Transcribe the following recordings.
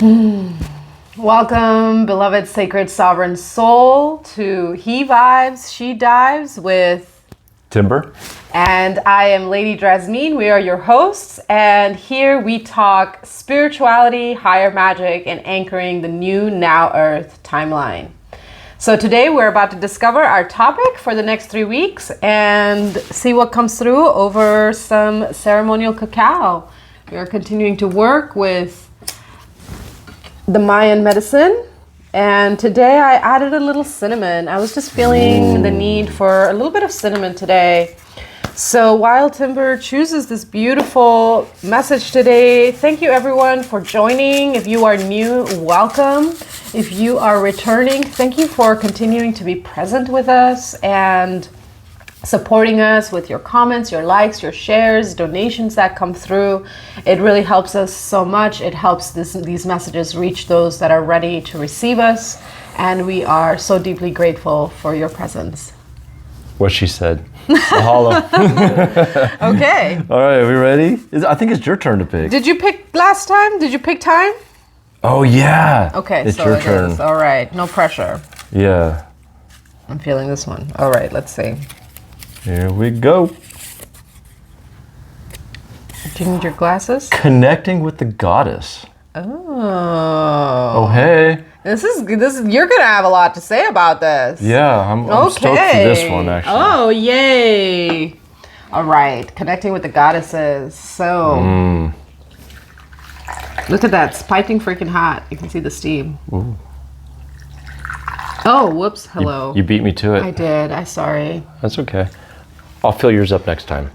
Welcome, beloved sacred sovereign soul, to He Vibes, She Dives with Timber. And I am Lady Drasmin. We are your hosts, and here we talk spirituality, higher magic, and anchoring the new Now Earth timeline. So today we're about to discover our topic for the next 3 weeks and see what comes through over some ceremonial cacao. We are continuing to work with the Mayan medicine, and today I added a little cinnamon. I was just feeling the need for a little bit of cinnamon today. So while Timber chooses this beautiful message today, thank you everyone for joining. If you are new, welcome. If you are returning, thank you for continuing to be present with us and supporting us with your comments, your likes, your shares, donations that come through. It really helps us so much. It helps these messages reach those that are ready to receive us. And we are so deeply grateful for your presence. What she said. Mahalo. Okay. All right, are we ready? I think it's your turn to pick. Did you pick last time? Did you pick time? Oh, yeah. Okay, it's so your it turn. is. All right, no pressure. Yeah. I'm feeling this one. All right, let's see. Here we go. Do you need your glasses? Connecting with the goddess. Oh. Oh, hey. This is you're gonna have a lot to say about this. Yeah, I'm stoked for this one, actually. Oh, yay. All right, connecting with the goddesses. So, look at that, it's piping freaking hot. You can see the steam. Ooh. Oh, whoops, hello. You beat me to it. I did, I'm sorry. That's okay. I'll fill yours up next time.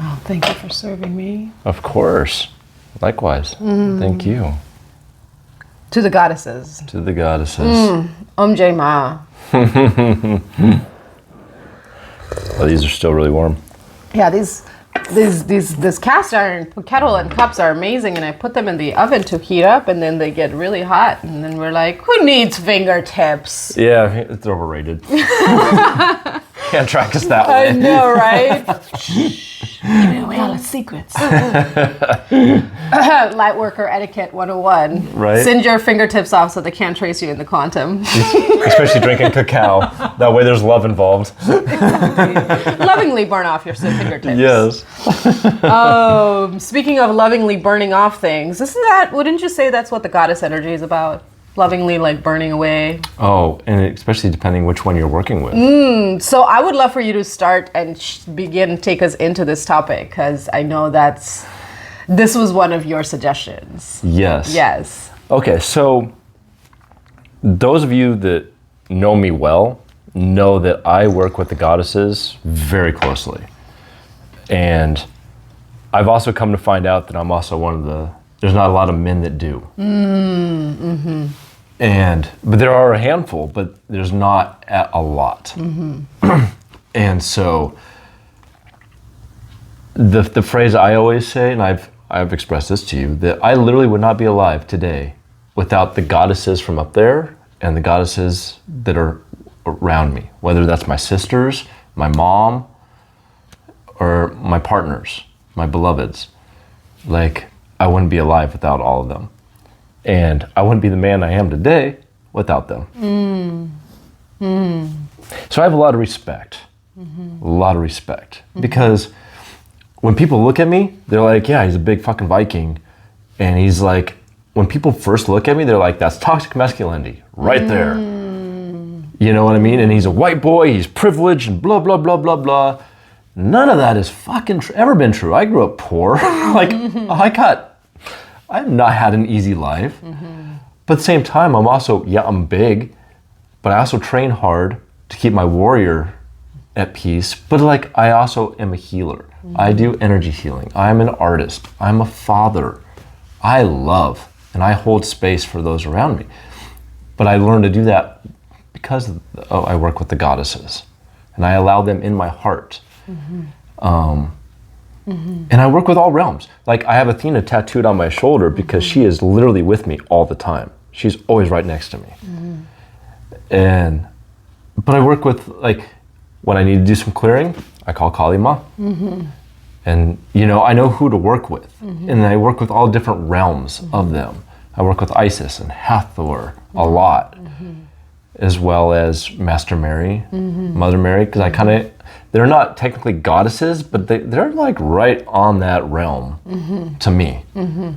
Oh, thank you for serving me. Of course. Likewise. Thank you. To the goddesses. To the goddesses. 𝗚𝗢𝗃𝗀𝗃𝗀𝗀. Oh, these are still really warm. Yeah, this cast iron kettle and cups are amazing, and I put them in the oven to heat up, and then they get really hot, and then we're like, who needs fingertips? Yeah, it's overrated. Can't track us that way. I know, right? Shh, giving away all the secrets. Lightworker etiquette 101. Right. Send your fingertips off so they can't trace you in the quantum. Especially drinking cacao. That way there's love involved. Exactly. Lovingly burn off your fingertips. Yes. Speaking of lovingly burning off things, wouldn't you say that's what the goddess energy is about? Lovingly, like, burning away. Oh, and especially depending which one you're working with. So I would love for you to start and take us into this topic, because I know this was one of your suggestions. Yes. Yes. Okay, so those of you that know me well know that I work with the goddesses very closely. And I've also come to find out that I'm also there's not a lot of men that do. But there are a handful, but there's not a lot. And so the phrase I always say, and I've expressed this to you, that I literally would not be alive today without the goddesses from up there and the goddesses that are around me, whether that's my sisters, my mom, or my partners, my beloveds. Like, I wouldn't be alive without all of them. And I wouldn't be the man I am today without them. So I have a lot of respect. Because when people look at me, they're like, yeah, he's a big fucking Viking. And he's like, when people first look at me, they're like, that's toxic masculinity right there. You know what I mean? And he's a white boy, he's privileged, and blah, blah, blah, blah, blah. None of that is fucking ever been true. I grew up poor. I've not had an easy life. But at the same time, I'm big, but I also train hard to keep my warrior at peace. But I also am a healer. I do energy healing. I'm an artist. I'm a father. I love and I hold space for those around me. But I learned to do that because I work with the goddesses, and I allow them in my heart. And I work with all realms. Like, I have Athena tattooed on my shoulder because she is literally with me all the time. She's always right next to me. But I work with, like, when I need to do some clearing, I call 𝗃𝗶𝗃𝗀𝗃𝗀𝗀. And, you know, I know who to work with. And I work with all different realms of them. I work with Isis and Hathor a lot, as well as Master Mary, Mother Mary, because I kind of, they're not technically goddesses, but they're like right on that realm to me. You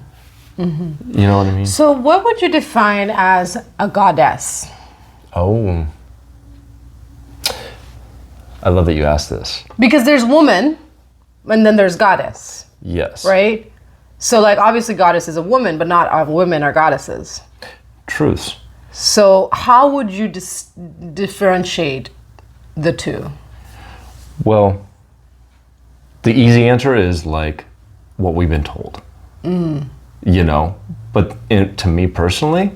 know what I mean? So what would you define as a goddess? Oh, I love that you asked this. Because there's woman, and then there's goddess, Yes. right? So like obviously goddess is a woman, but not all women are goddesses. Truths. So how would you differentiate the two? Well, the easy answer is like what we've been told, you know, but to me personally,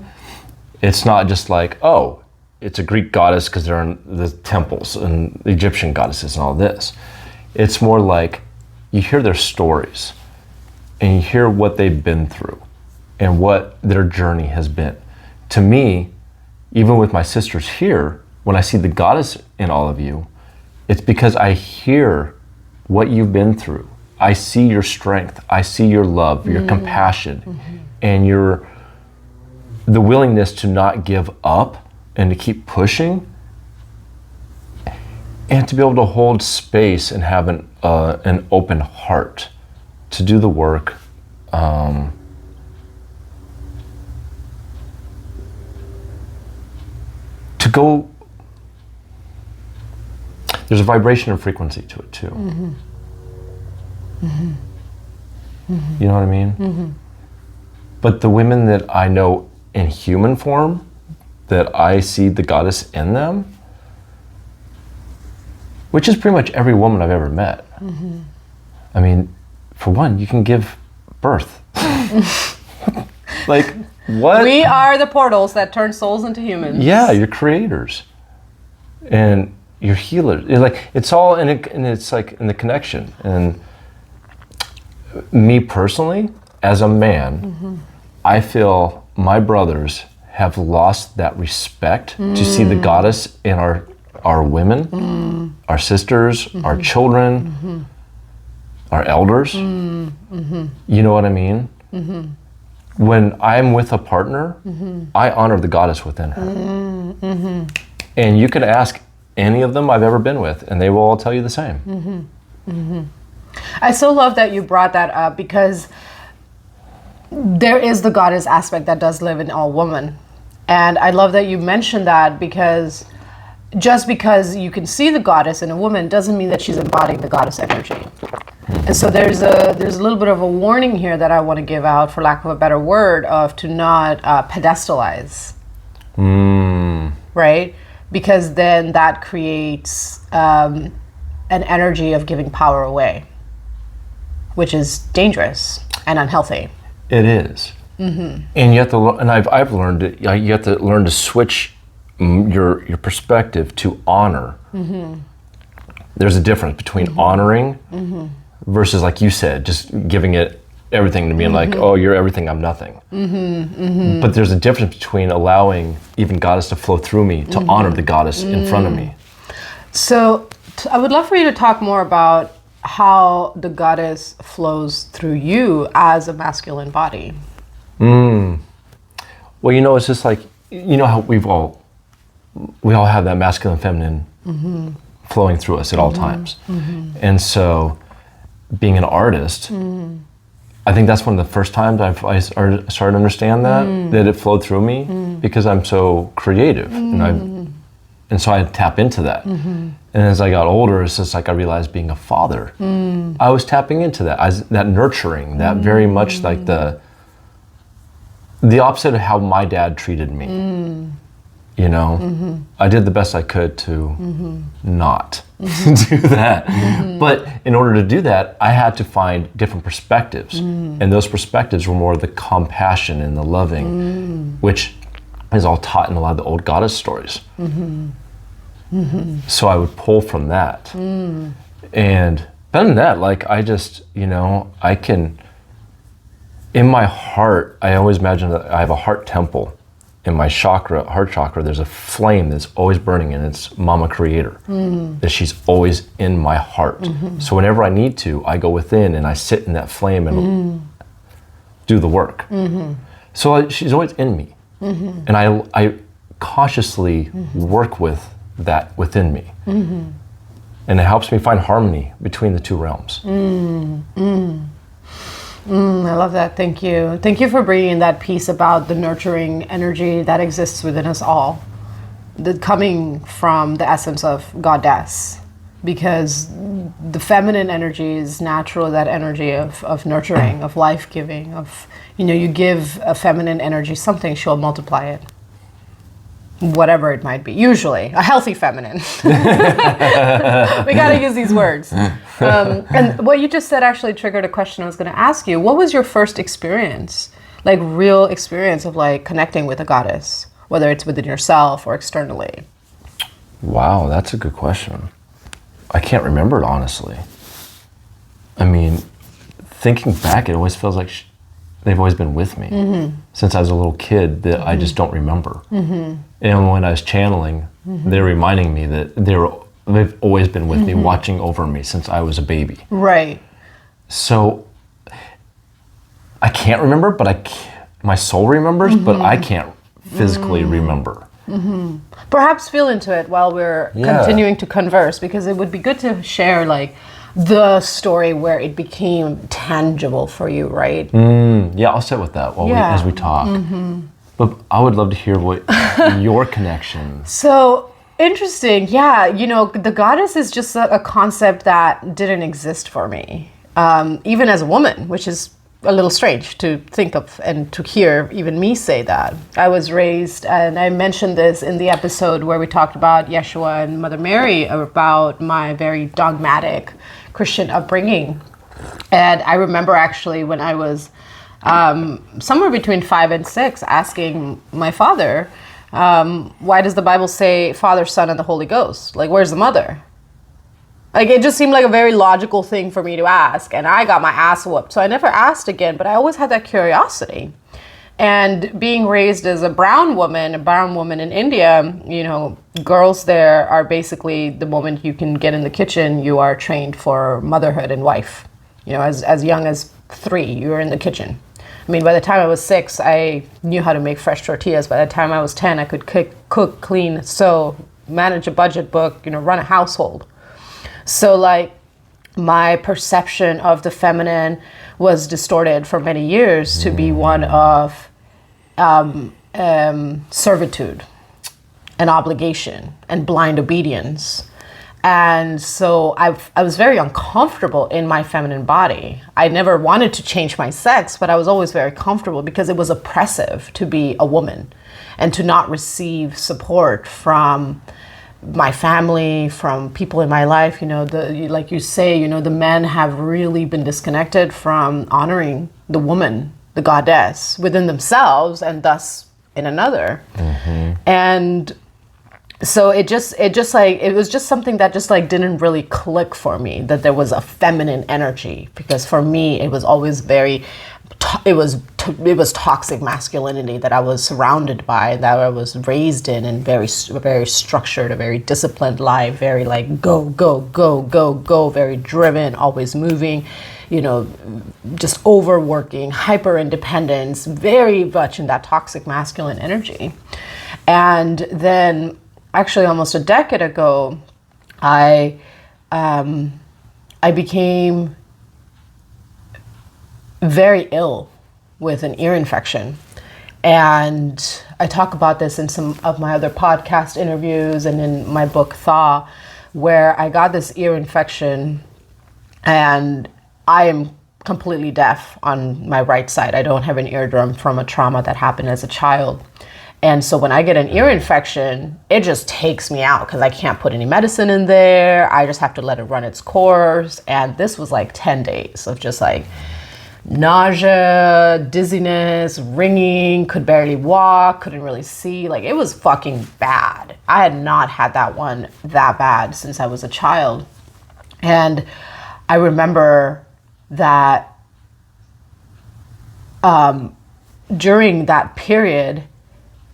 it's not just like, oh, it's a Greek goddess because they're in the temples and the Egyptian goddesses and all this. It's more like you hear their stories and you hear what they've been through and what their journey has been. To me, even with my sisters here, when I see the goddess in all of you, it's because I hear what you've been through. I see your strength. I see your love, your compassion, and the willingness to not give up and to keep pushing, and to be able to hold space and have an open heart to do the work. To go, there's a vibration and frequency to it too. You know what I mean? But the women that I know in human form, that I see the goddess in them, which is pretty much every woman I've ever met. I mean, for one, you can give birth. Like, what? We are the portals that turn souls into humans. Yeah, you're creators. And you're healers. It's all in it, and it's like in the connection. And me personally, as a man, I feel my brothers have lost that respect to see the goddess in our women, our sisters, our children, our elders. You know what I mean? When I'm with a partner, I honor the goddess within her. And you could ask any of them I've ever been with, and they will all tell you the same. I so love that you brought that up, because there is the goddess aspect that does live in all women. And I love that you mentioned that, because just because you can see the goddess in a woman doesn't mean that she's embodying the goddess energy. And so there's a little bit of a warning here that I want to give out, for lack of a better word, of to not pedestalize. Right? Because then that creates an energy of giving power away, which is dangerous and unhealthy. It is. And you have to, and I've learned it, you have to learn to switch your perspective to honor. There's a difference between honoring versus, like you said, just giving it everything to being like, oh, you're everything, I'm nothing. But there's a difference between allowing even goddess to flow through me, to honor the goddess in front of me. So I would love for you to talk more about how the goddess flows through you as a masculine body. Well, you know, it's just like, you know how we all have that masculine, feminine flowing through us at all times. And so being an artist, I think that's one of the first times I started to understand that it flowed through me, because I'm so creative, and so I tap into that. And as I got older, it's just like I realized being a father, I was tapping into that, that nurturing, that very much like the opposite of how my dad treated me. You know, I did the best I could to not do that. But in order to do that, I had to find different perspectives. And those perspectives were more of the compassion and the loving, which is all taught in a lot of the old goddess stories. So I would pull from that. And better than that, like I just, you know, I can, in my heart, I always imagine that I have a heart temple. in my chakra, heart chakra, there's a flame that's always burning, and it's Mama Creator. That she's always in my heart. So whenever I need to, I go within and I sit in that flame and do the work. So she's always in me. And I consciously work with that within me. And it helps me find harmony between the two realms. I love that. Thank you. Thank you for bringing that piece about the nurturing energy that exists within us all, coming from the essence of goddess, because the feminine energy is natural, that energy of nurturing, of life-giving, of, you give a feminine energy something, she'll multiply it. Whatever it might be, usually a healthy feminine. We gotta use these words. And what you just said actually triggered a question I was going to ask you. What was your first experience, like real experience of like connecting with a goddess, whether it's within yourself or externally? Wow, that's a good question. I can't remember it, honestly. I mean, thinking back, it always feels like they've always been with me since I was a little kid, that I just don't remember. And when I was channeling, they're reminding me that they've always been with me, watching over me since I was a baby. Right. So I can't remember, but my soul remembers, but I can't physically remember. Perhaps feel into it while we're continuing to converse, because it would be good to share like the story where it became tangible for you, right? Yeah, I'll sit with that as we talk. But I would love to hear what your connection. So interesting. Yeah, the goddess is just a concept that didn't exist for me, even as a woman, which is a little strange to think of and to hear even me say that. I was raised, and I mentioned this in the episode where we talked about Yeshua and Mother Mary, about my very dogmatic Christian upbringing. And I remember actually when I was somewhere between 5 and 6 asking my father, why does the Bible say Father, Son, and the Holy Ghost? Like, where's the mother? Like, it just seemed like a very logical thing for me to ask, and I got my ass whooped. So I never asked again, but I always had that curiosity. And being raised as a brown woman in India, girls there are basically, the moment you can get in the kitchen, you are trained for motherhood and wife. As young as 3, you were in the kitchen. I mean, by the time I was 6, I knew how to make fresh tortillas. By the time I was 10, I could cook, clean, sew, manage a budget book, run a household. So like my perception of the feminine was distorted for many years to be one of servitude and obligation and blind obedience. And so I was very uncomfortable in my feminine body. I never wanted to change my sex, but I was always very comfortable because it was oppressive to be a woman and to not receive support from my family, from people in my life. Like you say, the men have really been disconnected from honoring the woman, the goddess, within themselves and thus in another. And so it was just something that just like didn't really click for me, that there was a feminine energy, because for me it was always it was toxic masculinity that I was surrounded by, that I was raised in, and very, very structured, a very disciplined life, very like go, go, go, go, go, very driven, always moving, just overworking, hyper independence, very much in that toxic masculine energy. And then actually almost a decade ago, I became very ill with an ear infection. And I talk about this in some of my other podcast interviews and in my book, 𝘃𝗶𝗯𝗲𝘀, where I got this ear infection, and I am completely deaf on my right side. I don't have an eardrum from a trauma that happened as a child. And so when I get an ear infection, it just takes me out because I can't put any medicine in there. I just have to let it run its course. And this was like 10 days of just like nausea, dizziness, ringing, could barely walk, couldn't really see. Like, it was fucking bad. I had not had that one that bad since I was a child. And I remember that during that period,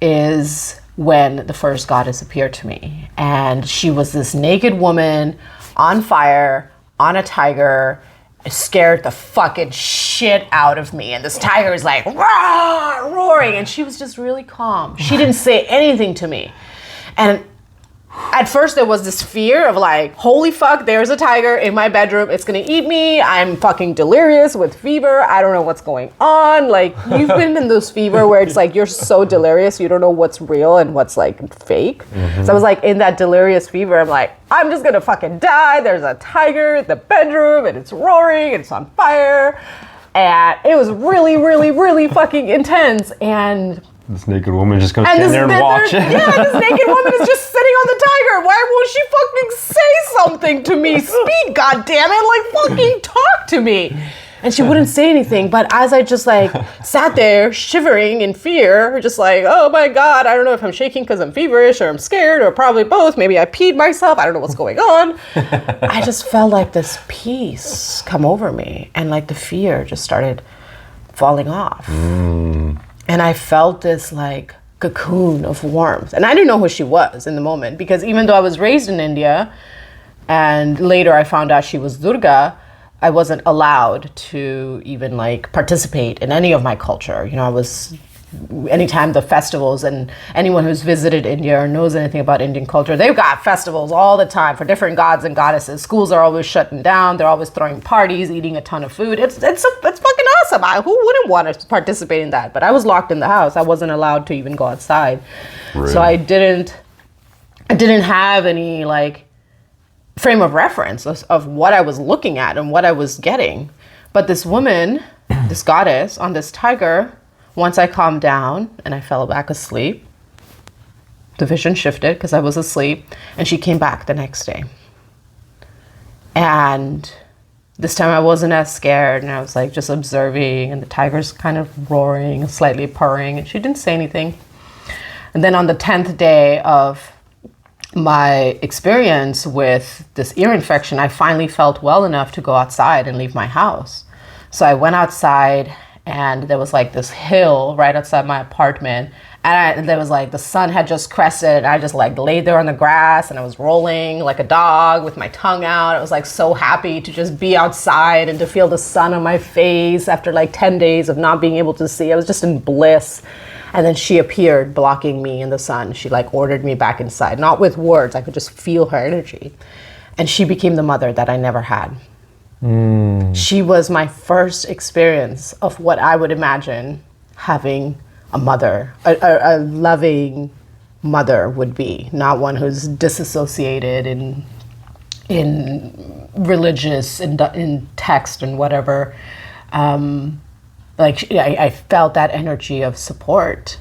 is when the first goddess appeared to me. And she was this naked woman on fire, on a tiger. It scared the fucking shit out of me. And this tiger is like, rah, roaring. And she was just really calm. She didn't say anything to me. And at first there was this fear of like, holy fuck, there's a tiger in my bedroom. It's gonna eat me. I'm fucking delirious with fever. I don't know what's going on. Like, you've been in those fever where it's like, you're so delirious, you don't know what's real and what's like fake. So I was like in that delirious fever. I'm like, I'm just gonna fucking die. There's a tiger in the bedroom and it's roaring and it's on fire. And it was really, really, really fucking intense. And this naked woman just gonna stand there and watch it. Yeah, this naked woman is just sitting on the tiger. Why won't she fucking say something to me? Speak, goddammit, like fucking talk to me. And she wouldn't say anything. But as I just like sat there shivering in fear, just like, oh my God, I don't know if I'm shaking because I'm feverish or I'm scared or probably both. Maybe I peed myself. I don't know what's going on. I just felt like this peace come over me. And like the fear just started falling off. And I felt this like cocoon of warmth. And I didn't know who she was in the moment, because even though I was raised in India and later I found out she was Durga, I wasn't allowed to even like participate in any of my culture. You know, I was, anytime the festivals, and anyone who's visited India or knows anything about Indian culture, they've got festivals all the time for different gods and goddesses. Schools are always shutting down. They're always throwing parties, eating a ton of food. It's fucking awesome. Who wouldn't want to participate in that? But I was locked in the house. I wasn't allowed to even go outside. Really? So I didn't have any like frame of reference of what I was looking at and what I was getting. But this woman, this goddess on this tiger, once I calmed down and I fell back asleep, the vision shifted because I was asleep, and she came back the next day. And this time I wasn't as scared, and I was like just observing, and the tiger's kind of roaring, slightly purring, and she didn't say anything. And then on the 10th day of my experience with this ear infection, I finally felt well enough to go outside and leave my house. So I went outside, and there was like this hill right outside my apartment, and there was like the sun had just crested, and I just like laid there on the grass, and I was rolling like a dog with my tongue out. I was like so happy to just be outside and to feel the sun on my face after like 10 days of not being able to see. I was just in bliss. And then she appeared blocking me in the sun. She like ordered me back inside, not with words. I could just feel her energy. And she became the mother that I never had. She was my first experience of what I would imagine having a mother, a loving mother would be, not one who's disassociated in religious, in text and whatever. I felt that energy of support,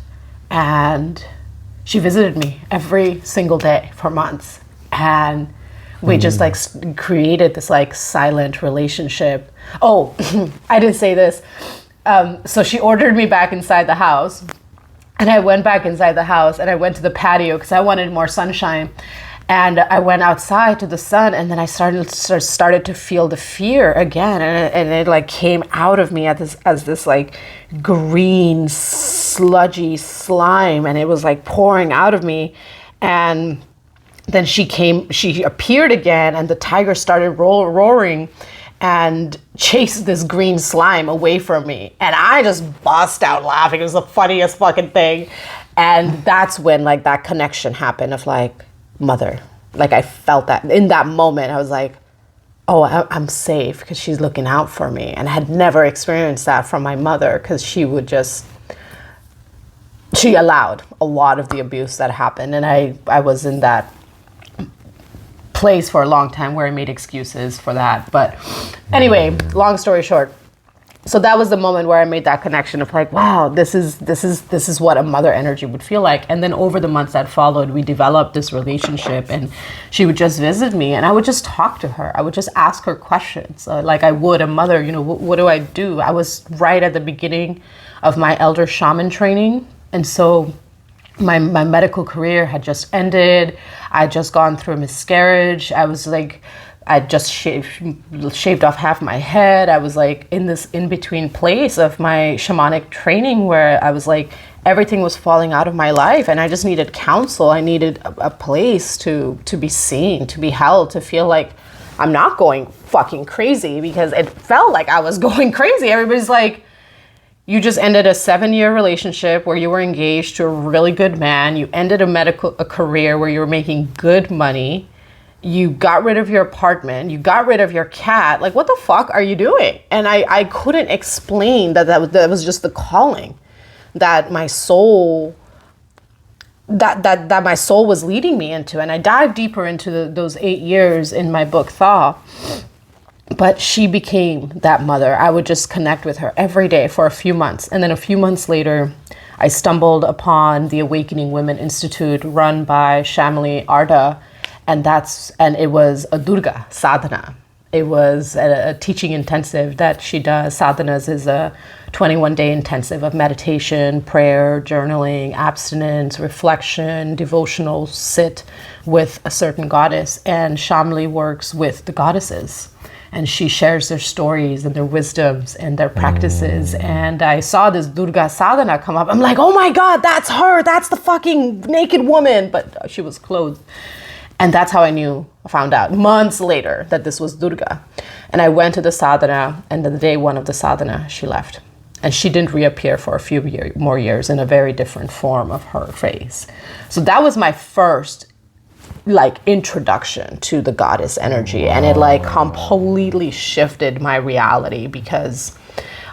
and she visited me every single day for months. And we just like created this like silent relationship. Oh, I didn't say this. So she ordered me back inside the house, and I went back inside the house, and I went to the patio because I wanted more sunshine. And I went outside to the sun, and then I started to feel the fear again, and it like came out of me as this like green sludgy slime, and it was like pouring out of me. And then she appeared again, and the tiger started roaring and chased this green slime away from me. And I just bust out laughing. It was the funniest fucking thing. And that's when like that connection happened of like mother. Like I felt that in that moment. I was like, oh, I'm safe because she's looking out for me. And I had never experienced that from my mother, because she allowed a lot of the abuse that happened. And I was in that place for a long time where I made excuses for that. But anyway, long story short, so that was the moment where I made that connection of like, wow, this is what a mother energy would feel like. And then over the months that followed, we developed this relationship, and she would just visit me, and I would just talk to her. I would just ask her questions like I would a mother. You know, what do I do? I was right at the beginning of my elder shaman training, and so my medical career had just ended. I had just gone through a miscarriage. I was like, I just shaved off half my head. I was like in this in-between place of my shamanic training where I was like, everything was falling out of my life and I just needed counsel. I needed a place to be seen, to be held, to feel like I'm not going fucking crazy, because it felt like I was going crazy. Everybody's like, you just ended a 7-year relationship where you were engaged to a really good man. You ended a career where you were making good money. You got rid of your apartment. You got rid of your cat. Like, what the fuck are you doing? And I couldn't explain that was just the calling that my soul that my soul was leading me into. And I dived deeper into those 8 years in my book 𝘃𝗏. But she became that mother. I would just connect with her every day for a few months. And then a few months later, I stumbled upon the Awakening Women Institute run by 𝗱𝗶𝗃𝗀𝗀𝗀. And it was a Durga sadhana. It was a teaching intensive that she does. Sadhanas is a 21-day intensive of meditation, prayer, journaling, abstinence, reflection, devotional sit with a certain goddess. And 𝗱𝗀𝗃𝗀𝗀 works with the goddesses. And she shares their stories and their wisdoms and their practices. And I saw this Durga sadhana come up. I'm like, oh my God, that's her. That's the fucking naked woman. But she was clothed. And that's how I found out months later that this was Durga. And I went to the sadhana, and the day one of the sadhana, she left. And she didn't reappear for a few more years in a very different form of her face. So that was my first introduction to the goddess energy. And it completely shifted my reality, because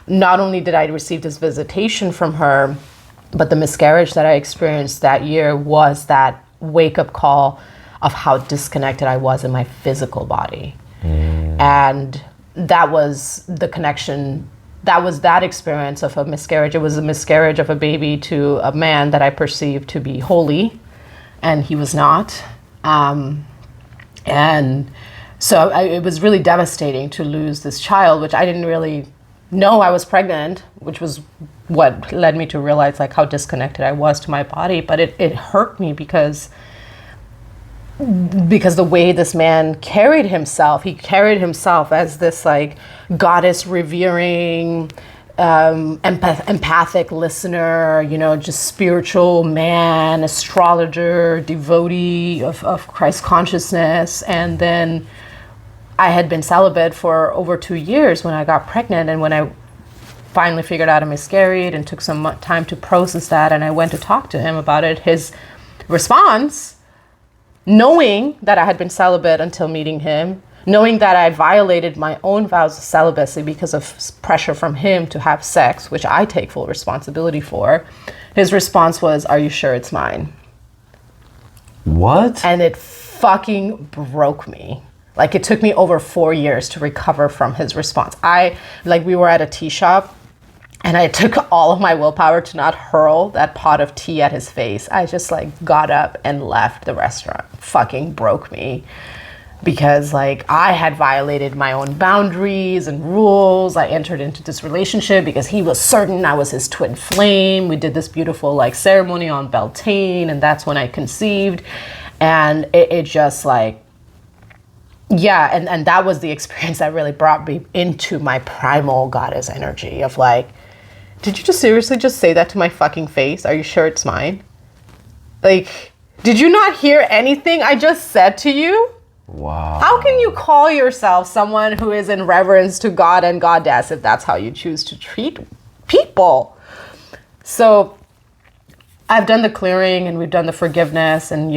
not only did I receive this visitation from her, but the miscarriage that I experienced that year was that wake-up call of how disconnected I was in my physical body. And that was the connection. That was that experience of a miscarriage. It was a miscarriage of a baby to a man that I perceived to be holy, and he was not. And so it was really devastating to lose this child, which I didn't really know I was pregnant, which was what led me to realize how disconnected I was to my body. But it hurt me because the way this man carried himself, he carried himself as this goddess revering, empathic listener, just spiritual man, astrologer, devotee of Christ consciousness. And then I had been celibate for over 2 years when I got pregnant. And when I finally figured out I miscarried and took some time to process that, and I went to talk to him about it, his response, knowing that I had been celibate until meeting him, knowing that I violated my own vows of celibacy because of pressure from him to have sex, which I take full responsibility for, his response was, "Are you sure it's mine?" What? And it fucking broke me. It took me over 4 years to recover from his response. We were at a tea shop, and I took all of my willpower to not hurl that pot of tea at his face. I just got up and left the restaurant. Fucking broke me. Because I had violated my own boundaries and rules. I entered into this relationship because he was certain I was his twin flame. We did this beautiful ceremony on Beltane, and that's when I conceived. And it just yeah, and that was the experience that really brought me into my primal goddess energy of did you just seriously just say that to my fucking face? Are you sure it's mine? Did you not hear anything I just said to you? Wow. How can you call yourself someone who is in reverence to God and Goddess if that's how you choose to treat people? So I've done the clearing, and we've done the forgiveness, and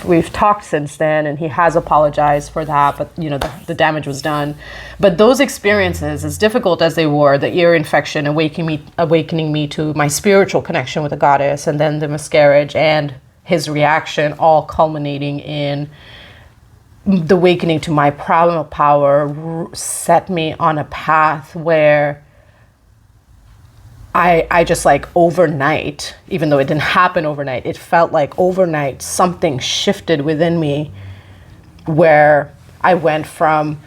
we've talked since then, and he has apologized for that, but the damage was done. But those experiences, as difficult as they were, the ear infection awakening me to my spiritual connection with the goddess, and then the miscarriage and his reaction, all culminating in the awakening to my primal power, set me on a path where I just overnight, even though it didn't happen overnight, it felt like overnight something shifted within me where I went from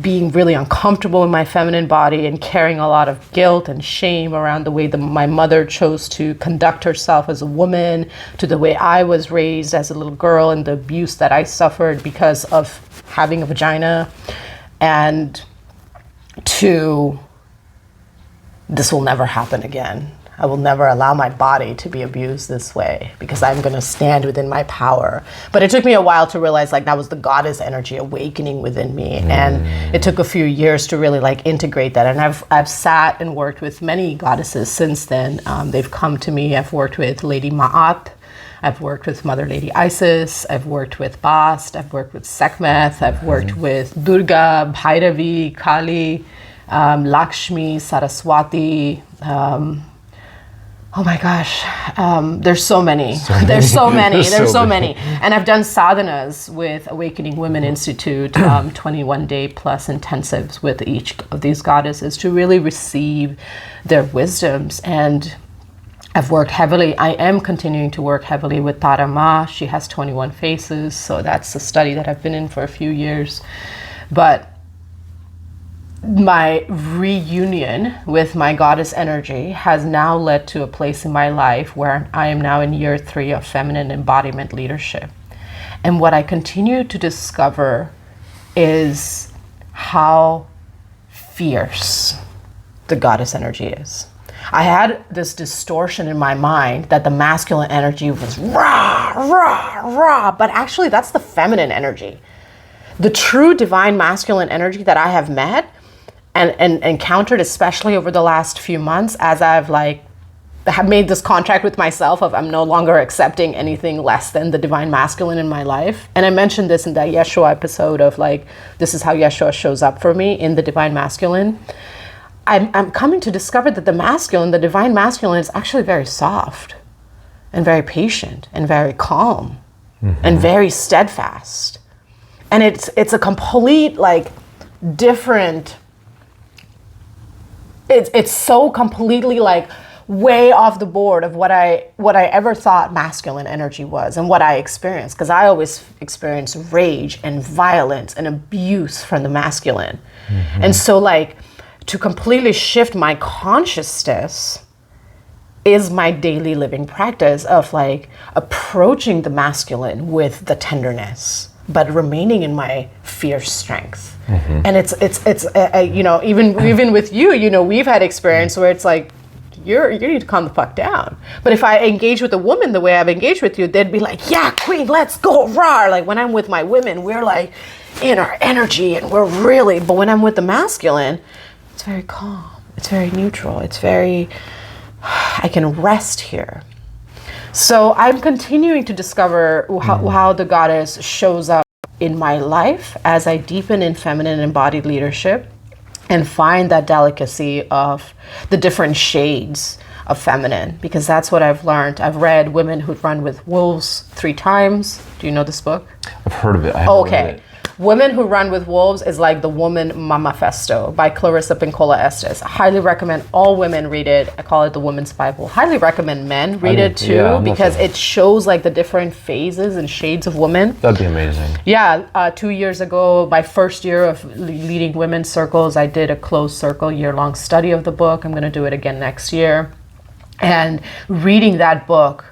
being really uncomfortable in my feminine body and carrying a lot of guilt and shame around the way that my mother chose to conduct herself as a woman, to the way I was raised as a little girl and the abuse that I suffered because of having a vagina, and to this will never happen again. I will never allow my body to be abused this way because I'm going to stand within my power. But it took me a while to realize like that was the goddess energy awakening within me. And it took a few years to really like integrate that. And I've sat and worked with many goddesses since then. They've come to me. I've worked with Lady 𝗲𝗏𝗃𝗲𝗀. I've worked with Mother Lady Isis. I've worked with Bast. I've worked with Sekhmet. I've worked with Durga, Bhairavi, Kali, Lakshmi, Saraswati. Oh my gosh, there's so many. There's so many. And I've done sadhanas with Awakening Women Institute, 21-day plus intensives with each of these goddesses to really receive their wisdoms. And I've worked heavily, I am continuing to work heavily with Tara Ma. She has 21 faces, so that's a study that I've been in for a few years. But my reunion with my goddess energy has now led to a place in my life where I am now in year 3 of feminine embodiment leadership. And what I continue to discover is how fierce the goddess energy is. I had this distortion in my mind that the masculine energy was rah, rah, rah, but actually that's the feminine energy. The true divine masculine energy that I have met and encountered, especially over the last few months, as I've have made this contract with myself of I'm no longer accepting anything less than the divine masculine in my life. And I mentioned this in that Yeshua episode of like, this is how Yeshua shows up for me in the divine masculine. I'm coming to discover that the divine masculine is actually very soft and very patient and very calm and very steadfast. And it's a complete like different, it's so completely like way off the board of what I ever thought masculine energy was and what I experienced, because I always experienced rage and violence and abuse from the masculine. And so like to completely shift my consciousness is my daily living practice of like approaching the masculine with the tenderness, but remaining in my fierce strength. And it's you know, even with you, you know, we've had experience where it's like, you need to calm the fuck down. But if I engage with a woman the way I've engaged with you, they'd be like, yeah, queen, let's go, rah. Like when I'm with my women, we're like in our energy and we're really, but when I'm with the masculine, it's very calm. It's very neutral. It's very, I can rest here. So I'm continuing to discover how the goddess shows up in my life as I deepen in feminine embodied leadership and find that delicacy of the different shades of feminine, because that's what I've learned. I've read Women Who Run with Wolves 3 times. Do you know this book? I've heard of it. I haven't read it. Women Who Run with Wolves is like the Woman Manifesto by 𝘱𝗶𝗃𝗀𝗀. Highly recommend all women read it. I call it the Women's Bible. Highly recommend men read it too, because it shows like the different phases and shades of women. That'd be amazing. Yeah, 2 years ago, my first year of leading women's circles, I did a closed circle year-long study of the book. I'm going to do it again next year. And reading that book,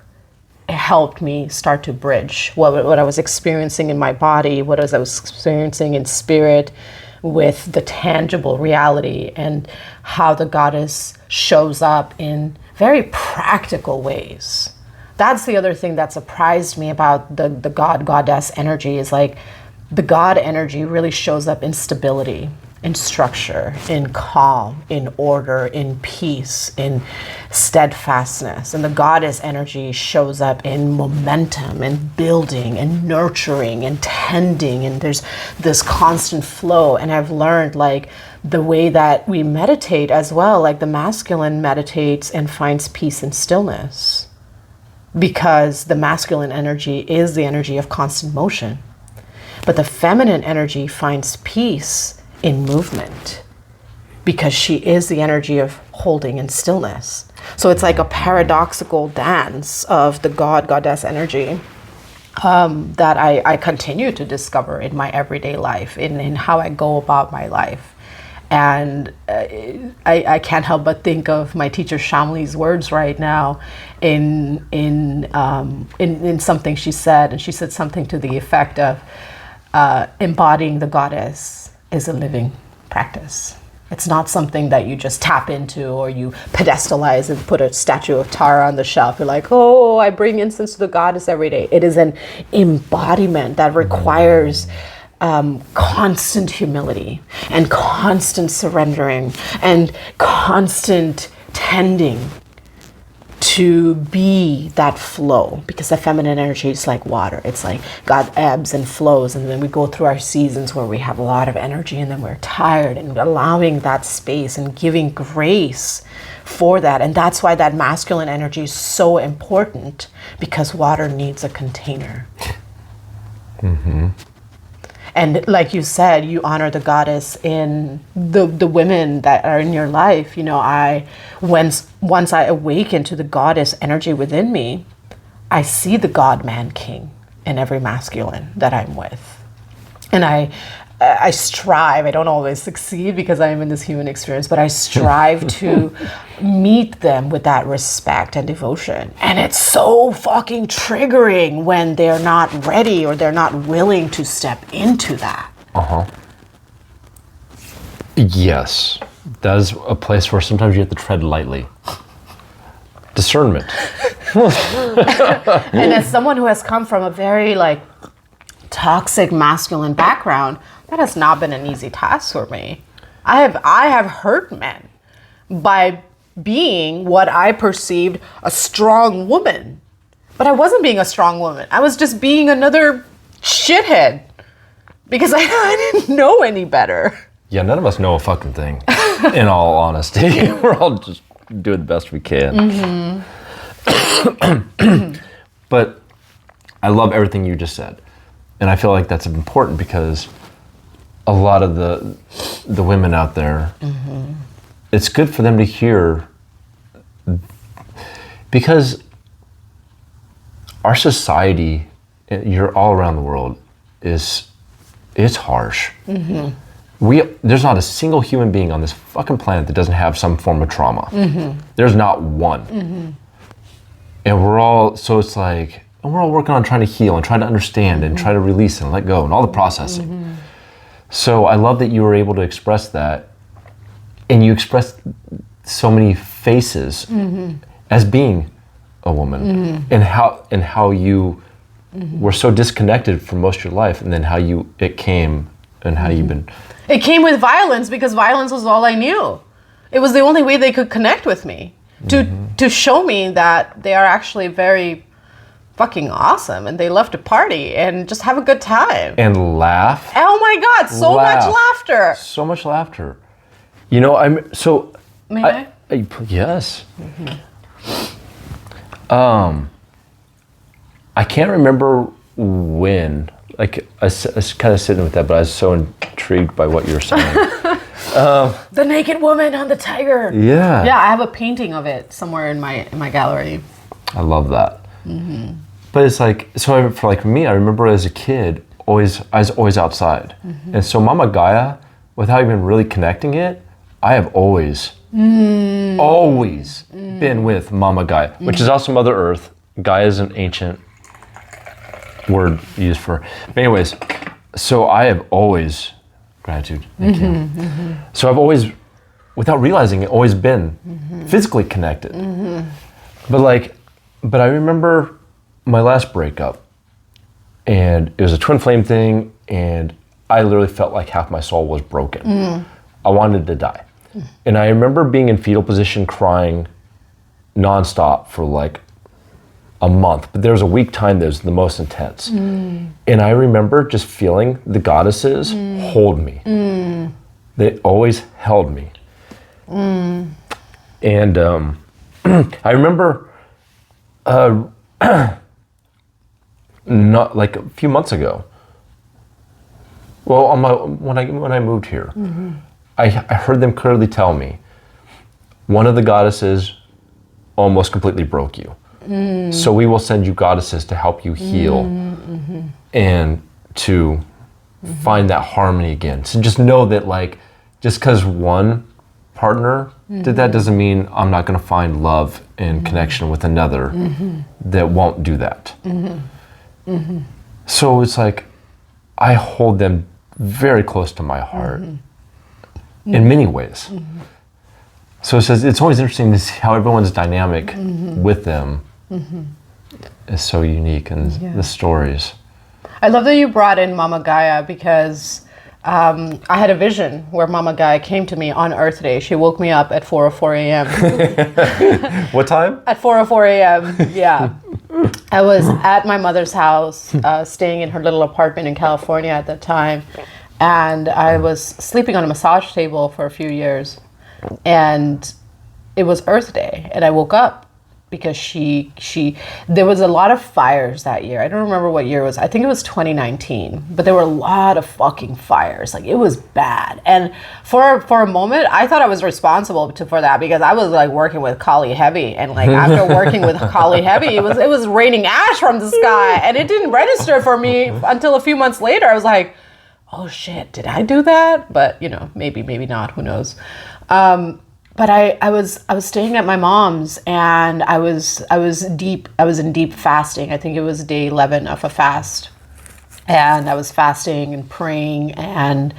it helped me start to bridge what I was experiencing in my body, what I was experiencing in spirit with the tangible reality, and how the goddess shows up in very practical ways. That's the other thing that surprised me about the goddess energy is like the God energy really shows up in stability, in structure, in calm, in order, in peace, in steadfastness. And the goddess energy shows up in momentum and building and nurturing and tending, and there's this constant flow. And I've learned like the way that we meditate as well, like the masculine meditates and finds peace and stillness, because the masculine energy is the energy of constant motion. But the feminine energy finds peace in movement, because she is the energy of holding in stillness. So it's like a paradoxical dance of the goddess energy. that I continue to discover in my everyday life, in how I go about my life. And I can't help but think of my teacher Shamli's words right now in something she said. And she said something to the effect of embodying the goddess is a living practice. It's not something that you just tap into or you pedestalize and put a statue of Tara on the shelf. You're like, oh, I bring incense to the goddess every day. It is an embodiment that requires constant humility and constant surrendering and constant tending to be that flow, because the feminine energy is like water. It's like God ebbs and flows, and then we go through our seasons where we have a lot of energy and then we're tired, and allowing that space and giving grace for that. And that's why that masculine energy is so important, because water needs a container. Mm-hmm. And like you said, you honor the goddess in the women that are in your life. You know, once I awaken to the goddess energy within me, I see the God, man, king in every masculine that I'm with. And I strive, I don't always succeed because I am in this human experience, but I strive to meet them with that respect and devotion. And it's so fucking triggering when they're not ready or they're not willing to step into that. Yes. That is a place where sometimes you have to tread lightly. Discernment. And as someone who has come from a very toxic masculine background, that has not been an easy task for me. I have hurt men by being what I perceived a strong woman. But I wasn't being a strong woman. I was just being another shithead because I didn't know any better. Yeah, none of us know a fucking thing, in all honesty. We're all just doing the best we can. Mm-hmm. But I love everything you just said. And I feel like that's important because a lot of the women out there, mm-hmm. it's good for them to hear, because our society, you're all around the world, it's harsh. Mm-hmm. There's not a single human being on this fucking planet that doesn't have some form of trauma. Mm-hmm. There's not one. Mm-hmm. And we're all working on trying to heal and trying to understand and try to release and let go and all the processing. Mm-hmm. So I love that you were able to express that, and you expressed so many faces mm-hmm. as being a woman, mm-hmm. and how you mm-hmm. were so disconnected for most of your life, and then how it came and how mm-hmm. you've been. It came with violence because violence was all I knew. It was the only way they could connect with me, to show me that they are actually very fucking awesome and they love to party and just have a good time. And laugh. Oh my God, so much laughter. So much laughter. You know, May I? Yes. Mm-hmm. I can't remember when, I was kind of sitting with that, but I was so intrigued by what you're saying. The naked woman on the tiger. Yeah. Yeah, I have a painting of it somewhere in my gallery. I love that. Mm-hmm. But it's for me, I remember as a kid, I was always outside. Mm-hmm. And so Mama Gaia, without even really connecting it, I have always been with Mama Gaia, which is also Mother Earth. Gaia is an ancient word used for. But anyways, so I have always, gratitude, thank you. Mm-hmm. So I've always, without realizing it, always been physically connected. Mm-hmm. But I remember my last breakup, and it was a twin flame thing, and I literally felt like half my soul was broken. Mm. I wanted to die. Mm. And I remember being in fetal position crying nonstop for a month, but there was a week time that was the most intense. Mm. And I remember just feeling the goddesses hold me. Mm. They always held me. Mm. And I remember not a few months ago. Well, when I moved here, I heard them clearly tell me one of the goddesses almost completely broke you. Mm. So we will send you goddesses to help you heal and to find that harmony again. So just know that like, just because one partner did that doesn't mean I'm not going to find love and connection with another that won't do that. So it's like, I hold them very close to my heart in many ways. So it says it's always interesting to see how everyone's dynamic with them is so unique, and the stories. I love that you brought in Mama Gaia, because I had a vision where Mama Gaia came to me on Earth Day. She woke me up at 4:04 a.m. What time? At 4:04 a.m. Yeah. I was at my mother's house, staying in her little apartment in California at the time. And I was sleeping on a massage table for a few years. And it was Earth Day. And I woke up because there was a lot of fires that year. I don't remember what year it was. I think it was 2019. But there were a lot of fucking fires. Like, it was bad. And for a moment, I thought I was responsible for that, because I was like working with 𝗃𝗶𝗃𝗀𝗃. And like, after working with 𝗃𝗶𝗃𝗃𝗃, it was raining ash from the sky. And it didn't register for me until a few months later. I was like, oh shit, did I do that? But you know, maybe not, who knows? But I was staying at my mom's, and I was in deep fasting. I think it was day 11 of a fast. And I was fasting and praying and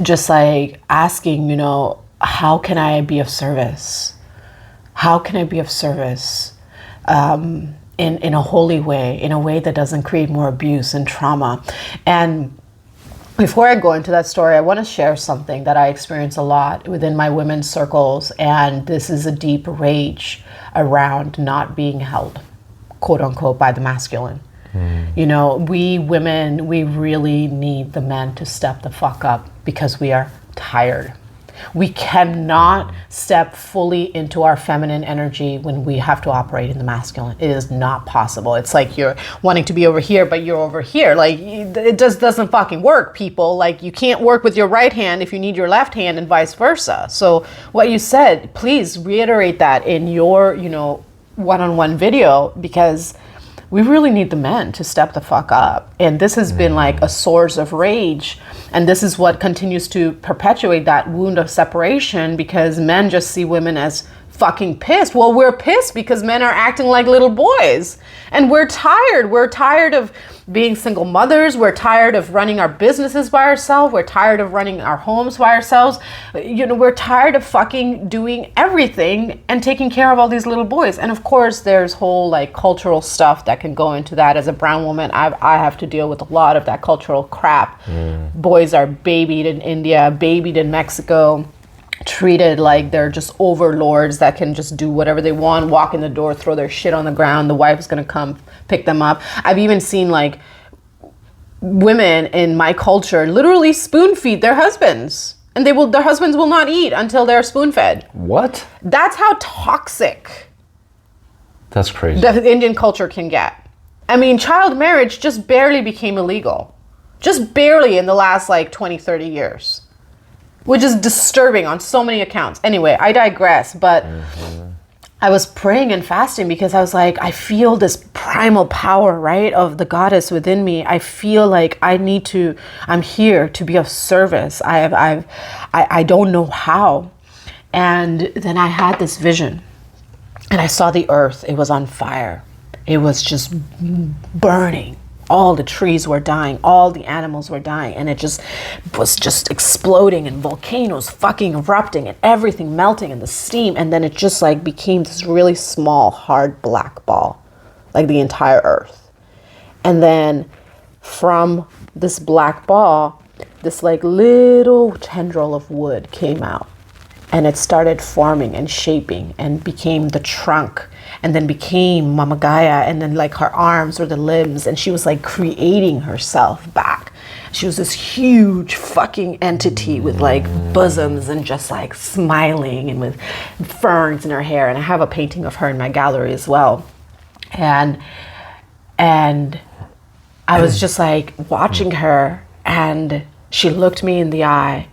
just like asking, you know, how can I be of service? How can I be of service in a holy way, in a way that doesn't create more abuse and trauma? And before I go into that story, I want to share something that I experience a lot within my women's circles. And this is a deep rage around not being held, quote unquote, by the masculine. You know, we women, we really need the men to step the fuck up, because we are tired. We cannot step fully into our feminine energy when we have to operate in the masculine. It is not possible. It's like you're wanting to be over here, but you're over here. Like, it just doesn't fucking work, people. Like, you can't work with your right hand if you need your left hand, and vice versa. So what you said, please reiterate that in your, you know, one-on-one video, because we really need the men to step the fuck up. And this has been like a source of rage. And this is what continues to perpetuate that wound of separation, because men just see women as fucking pissed. Well, we're pissed because men are acting like little boys. And we're tired. We're tired of being single mothers. We're tired of running our businesses by ourselves. We're tired of running our homes by ourselves. You know, we're tired of fucking doing everything and taking care of all these little boys. And of course, there's whole like cultural stuff that can go into that. As a brown woman, I have to deal with a lot of that cultural crap. Boys are babied in India, babied in Mexico, treated like they're just overlords that can just do whatever they want, walk in the door, throw their shit on the ground, the wife's gonna come pick them up. I've even seen like women in my culture literally spoon feed their husbands, and their husbands will not eat until they're spoon fed. What? That's how toxic That's crazy. the Indian culture can get. I mean, child marriage just barely became illegal. Just barely in the last like 20, 30 years. Which is disturbing on so many accounts. Anyway, I digress, but I was praying and fasting because I was like, I feel this primal power, right, of the goddess within me. I feel like I'm here to be of service. I don't know how. And then I had this vision, and I saw the earth. It was on fire. It was just burning. All the trees were dying, all the animals were dying, and it just was just exploding, and volcanoes fucking erupting, and everything melting, and the steam, and then it just like became this really small, hard black ball, like the entire earth. And then from this black ball, this like little tendril of wood came out, and it started forming and shaping and became the trunk, and then became Mama Gaia, and then like her arms or the limbs, and she was like creating herself back. She was this huge fucking entity with like bosoms and just like smiling, and with ferns in her hair. And I have a painting of her in my gallery as well. And I was just like watching her, and she looked me in the eye,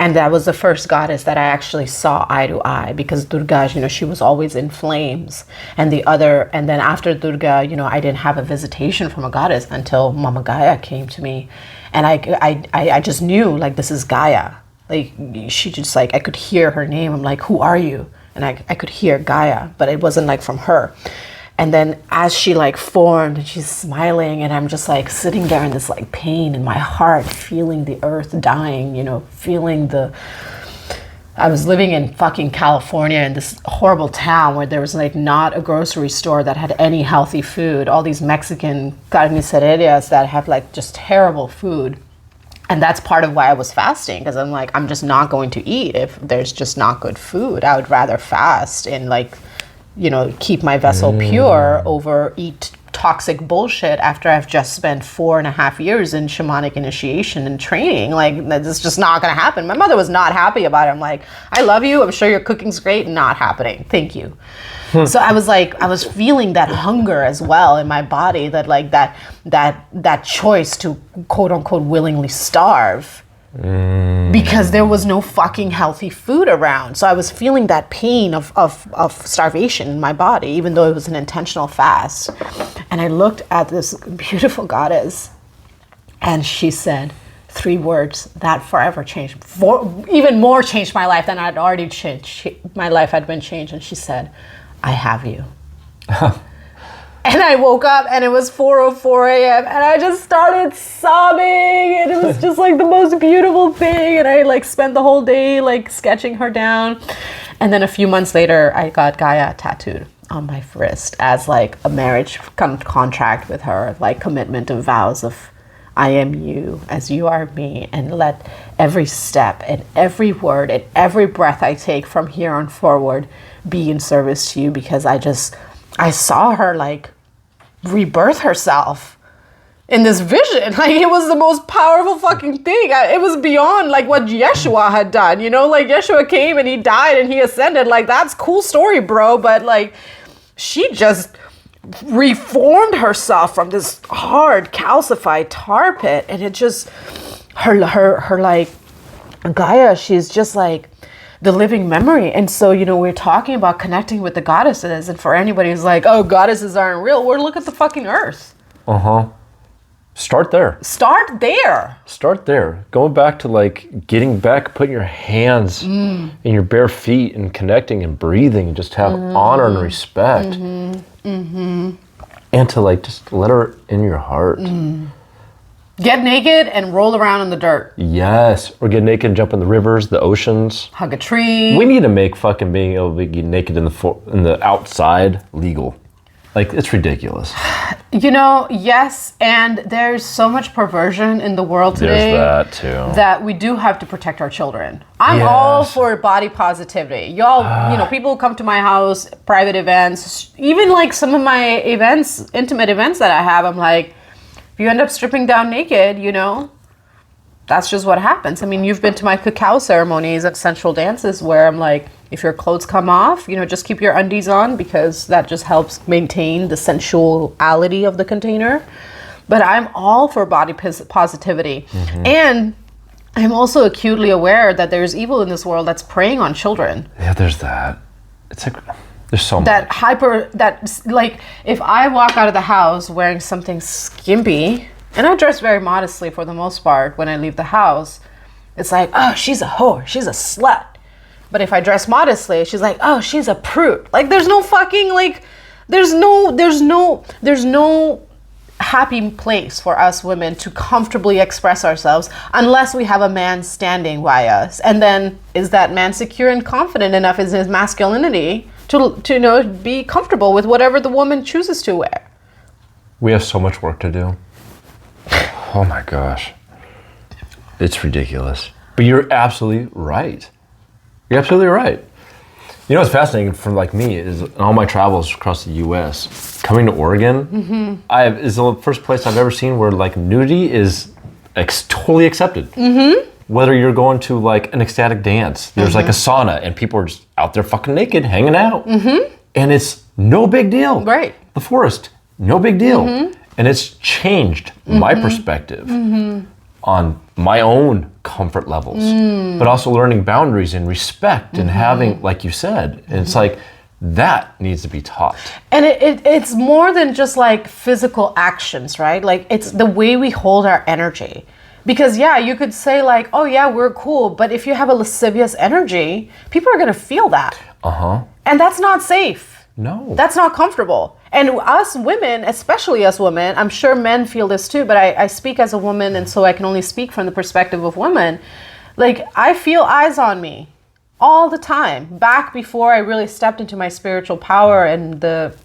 And that was the first goddess that I actually saw eye to eye, because Durga, she was always in flames. And then after Durga, I didn't have a visitation from a goddess until Mama Gaia came to me. And I just knew, like, this is Gaia. Like, she just, like, I could hear her name. I'm like, who are you? And I could hear Gaia, but it wasn't like from her. And then as she like formed and she's smiling, and I'm just like sitting there in this like pain in my heart, feeling the earth dying, I was living in fucking California in this horrible town where there was like not a grocery store that had any healthy food. All these Mexican carnicerias that have like just terrible food. And that's part of why I was fasting, because I'm like, I'm just not going to eat if there's just not good food. I would rather fast and like, keep my vessel pure over eat toxic bullshit after I've just spent 4.5 years in shamanic initiation and training. Like, that's just not going to happen. My mother was not happy about it. I'm like, I love you. I'm sure your cooking's great. Not happening. Thank you. So I was feeling that hunger as well in my body, that like that choice to quote unquote willingly starve. Because there was no fucking healthy food around. So I was feeling that pain of starvation in my body, even though it was an intentional fast. And I looked at this beautiful goddess, and she said 3 words that forever changed, even more changed my life than I'd already changed. My life had been changed. And she said, I have you. And I woke up and it was 4:04 a.m. and I just started sobbing, and it was just like the most beautiful thing. And I like spent the whole day like sketching her down. And then a few months later, I got Gaia tattooed on my wrist as like a marriage contract with her, like commitment and vows of I am you as you are me, and let every step and every word and every breath I take from here on forward be in service to you, because I saw her like rebirth herself in this vision. Like, it was the most powerful fucking thing. It was beyond like what Yeshua had done, like Yeshua came and he died and he ascended. Like, that's cool story, bro. But like, she just reformed herself from this hard calcified tar pit. And it just, her like Gaia, she's just like the living memory. And so, we're talking about connecting with the goddesses, and for anybody who's like, oh, goddesses aren't real, well, look at the fucking earth. Start there. Going back to like getting back, putting your hands in your bare feet and connecting and breathing, and just have honor and respect. And to like just let her in your heart. Get naked and roll around in the dirt. Yes. Or get naked and jump in the rivers, the oceans. Hug a tree. We need to make fucking being able to get naked in the outside legal. Like, it's ridiculous. Yes, and there's so much perversion in the world today. There's that too. That we do have to protect our children. I'm all for body positivity. Y'all, people come to my house, private events, even like some of my events, intimate events that I have, I'm like, you end up stripping down naked, that's just what happens. I mean, you've been to my cacao ceremonies and sensual dances where I'm like, if your clothes come off, just keep your undies on, because that just helps maintain the sensuality of the container. But I'm all for body positivity. And I'm also acutely aware that there's evil in this world that's preying on children. Yeah, there's that. It's like, there's so much. That's like, if I walk out of the house wearing something skimpy, and I dress very modestly for the most part when I leave the house, it's like, oh, she's a whore, she's a slut. But if I dress modestly, she's like, oh, she's a prude. Like, there's no fucking, like, there's no happy place for us women to comfortably express ourselves unless we have a man standing by us. And then, is that man secure and confident enough in his masculinity to be comfortable with whatever the woman chooses to wear? We have so much work to do. Oh my gosh. It's ridiculous. But you're absolutely right. You're absolutely right. What's fascinating for like me is in all my travels across the U.S., coming to Oregon, is the first place I've ever seen where like nudity is totally accepted. Whether you're going to like an ecstatic dance, there's like a sauna and people are just out there fucking naked, hanging out. And it's no big deal. Right. The forest, no big deal. And it's changed my perspective. on my own comfort levels, but also learning boundaries and respect and having, like you said, and it's like that needs to be taught. And it's more than just like physical actions, right? Like it's the way we hold our energy. Because yeah, you could say like, oh yeah, we're cool, but if you have a lascivious energy, people are gonna feel that. And that's not safe. No. That's not comfortable. And us women, especially us women, I'm sure men feel this too, but I speak as a woman, and so I can only speak from the perspective of women. Like, I feel eyes on me all the time. Back before I really stepped into my spiritual power and the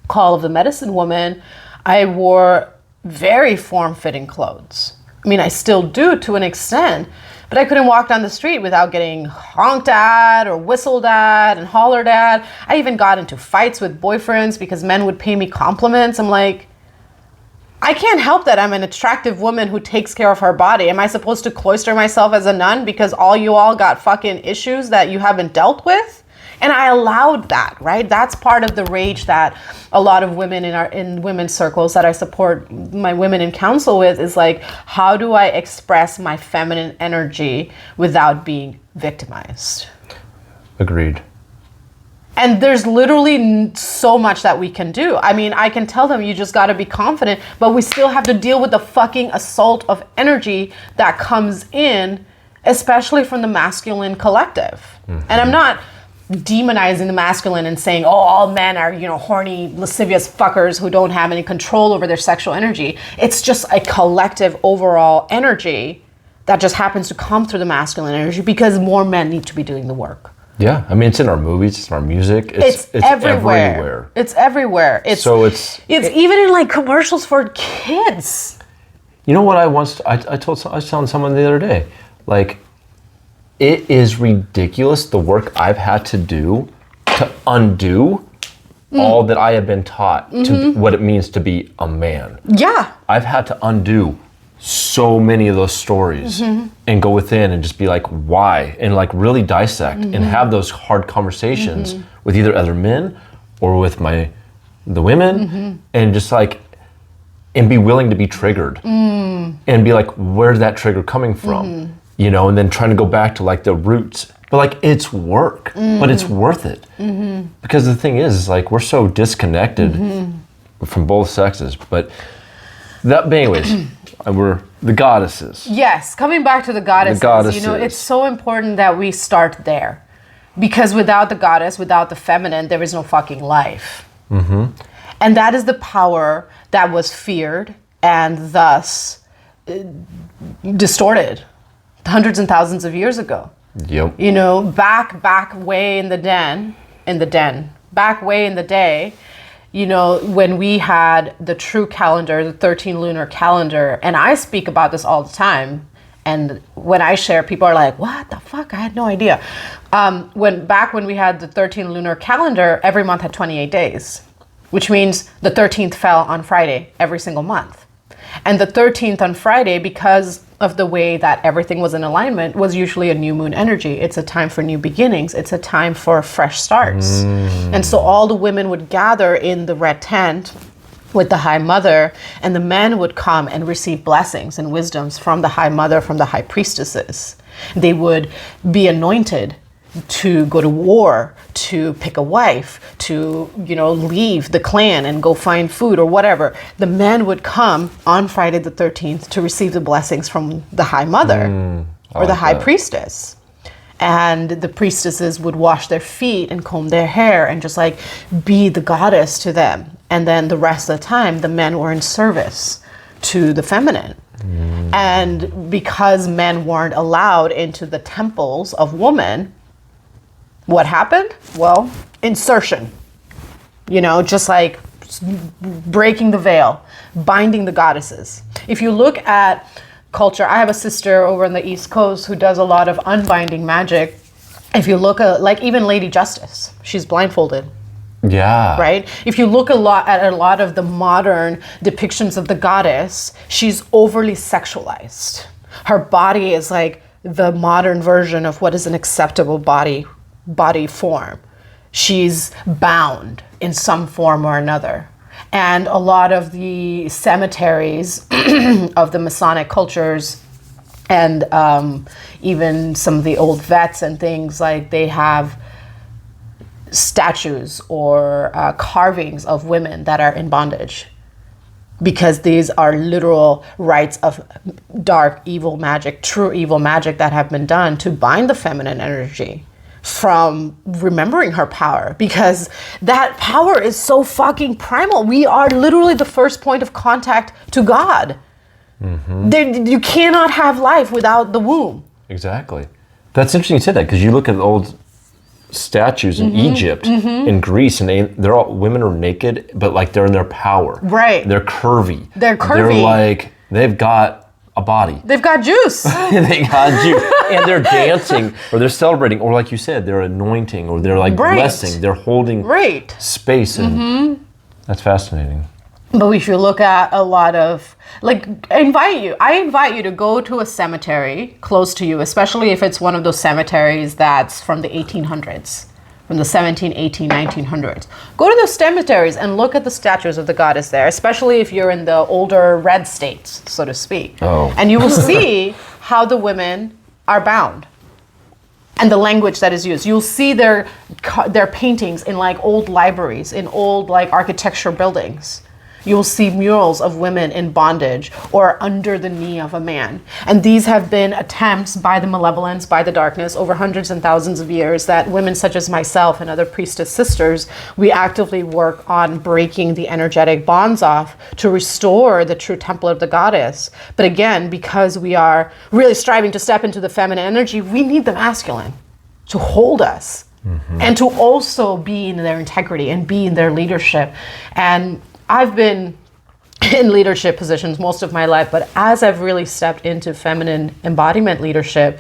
call of the medicine woman, I wore very form-fitting clothes. I mean, I still do to an extent, but I couldn't walk down the street without getting honked at or whistled at and hollered at. I even got into fights with boyfriends because men would pay me compliments. I'm like, I can't help that I'm an attractive woman who takes care of her body. Am I supposed to cloister myself as a nun because all you all got fucking issues that you haven't dealt with? And I allowed that, right? That's part of the rage that a lot of women in women's circles that I support my women in counsel with is like, how do I express my feminine energy without being victimized? Agreed. And there's literally so much that we can do. I mean, I can tell them you just got to be confident, but we still have to deal with the fucking assault of energy that comes in, especially from the masculine collective. And I'm not demonizing the masculine and saying, oh, all men are, you know, horny, lascivious fuckers who don't have any control over their sexual energy. It's just a collective overall energy that just happens to come through the masculine energy because more men need to be doing the work. Yeah, I mean, it's in our movies, it's in our music, it's everywhere. It's everywhere. It's even in like commercials for kids. You know what I was telling someone the other day, like, it is ridiculous the work I've had to do to undo all that I have been taught to what it means to be a man. Yeah. I've had to undo so many of those stories and go within and just be like, why? And like really dissect and have those hard conversations with either other men or with the women and just like, and be willing to be triggered and be like, where's that trigger coming from? You know, and then trying to go back to like the roots. But like, it's work, but it's worth it. Because the thing is like, we're so disconnected from both sexes. But that, but anyways, we're the goddesses. Yes, coming back to the goddesses, you know, it's so important that we start there. Because without the goddess, without the feminine, there is no fucking life. And that is the power that was feared and thus distorted hundreds and thousands of years ago. Yep. You know, back way in the day, you know, when we had the true calendar, the 13 lunar calendar, and I speak about this all the time. And when I share, people are like, what the fuck? I had no idea. When we had the 13 lunar calendar, every month had 28 days, which means the 13th fell on Friday every single month. And the 13th on Friday, because of the way that everything was in alignment, was usually a new moon energy. It's a time for new beginnings. It's a time for fresh starts. And so all the women would gather in the red tent with the High Mother, and the men would come and receive blessings and wisdoms from the High Mother, from the High Priestesses. They would be anointed to go to war, to pick a wife, to, you know, leave the clan and go find food or whatever. The men would come on Friday the 13th to receive the blessings from the High Mother or the High Priestess. And the priestesses would wash their feet and comb their hair and just like be the goddess to them. And then the rest of the time, the men were in service to the feminine. And because men weren't allowed into the temples of women, what happened? Well, insertion, you know, just like breaking the veil, binding the goddesses. If you look at culture, I have a sister over on the East Coast who does a lot of unbinding magic. If you look at, like, even Lady Justice, she's blindfolded. Yeah. Right? If you look at a lot of the modern depictions of the goddess, she's overly sexualized. Her body is like the modern version of what is an acceptable body form. She's bound in some form or another. And a lot of the cemeteries of the Masonic cultures And even some of the old vets and things, like they have statues or carvings of women that are in bondage, because these are literal rites of dark evil magic, true evil magic that have been done to bind the feminine energy from remembering her power, because that power is so fucking primal. We are literally the first point of contact to God. You cannot have life without the womb. Exactly. That's interesting you said that, because you look at old statues in Egypt, in Greece, and they're all, women are naked, but like they're in their power. Right. They're curvy. They're curvy. They're like, they've got a body. They've got juice. They got juice. And they're dancing, or they're celebrating, or like you said, they're anointing, or they're like blessing. They're holding space. And that's fascinating. But if you look at a lot of, like, I invite you to go to a cemetery close to you, especially if it's one of those cemeteries that's from the 1800s, from the 17, 18, 1900s. Go to those cemeteries and look at the statues of the goddess there, especially if you're in the older red states, so to speak. And you will see how the women are bound and the language that is used. You'll see their paintings in like old libraries, in old like architecture buildings. You will see murals of women in bondage or under the knee of a man. And these have been attempts by the malevolence, by the darkness, over hundreds and thousands of years, that women such as myself and other priestess sisters, we actively work on breaking the energetic bonds off to restore the true temple of the goddess. But again, because we are really striving to step into the feminine energy, we need the masculine to hold us and to also be in their integrity and be in their leadership. And I've been in leadership positions most of my life, but as I've really stepped into feminine embodiment leadership,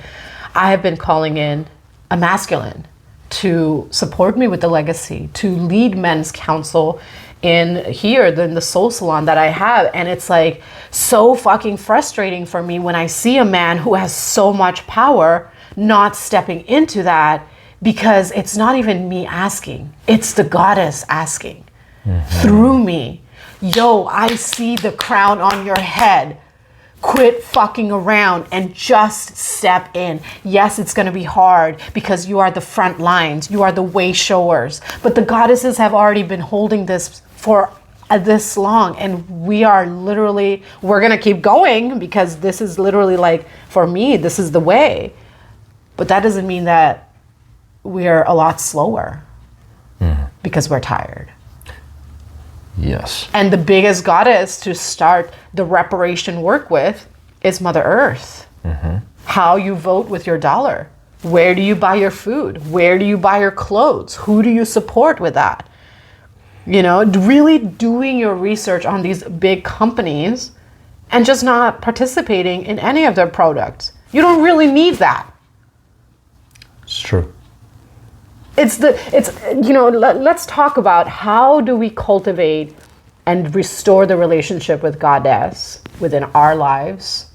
I have been calling in a masculine to support me with the legacy, to lead men's council in the soul salon that I have. And it's like so fucking frustrating for me when I see a man who has so much power not stepping into that, because it's not even me asking, it's the goddess asking. Through me. Yo, I see the crown on your head. Quit fucking around and just step in. Yes, it's going to be hard because you are the front lines. You are the way showers. But the goddesses have already been holding this for this long. And we are literally, we're going to keep going because this is literally like, for me, this is the way. But that doesn't mean that we're a lot slower because we're tired. Yes. And the biggest goddess to start the reparation work with is Mother Earth. How you vote with your dollar. Where do you buy your food? Where do you buy your clothes? Who do you support with that? You know, really doing your research on these big companies and just not participating in any of their products. You don't really need that. It's true. Let's talk about how do we cultivate and restore the relationship with Goddess within our lives,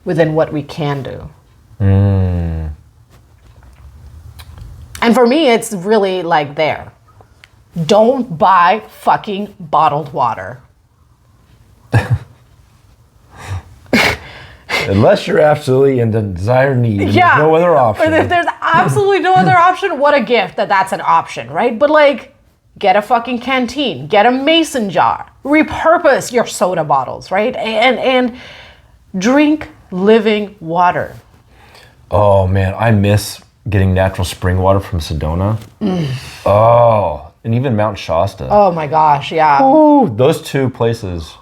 within what we can do. And for me, it's really like there. Don't buy fucking bottled water. Unless you're absolutely in the dire need, and there's no other option. If there's absolutely no other option, what a gift that's an option, right? But like, get a fucking canteen, get a mason jar, repurpose your soda bottles, right? And drink living water. Oh man, I miss getting natural spring water from Sedona. Oh, and even Mount Shasta. Oh my gosh, yeah. Ooh, those two places.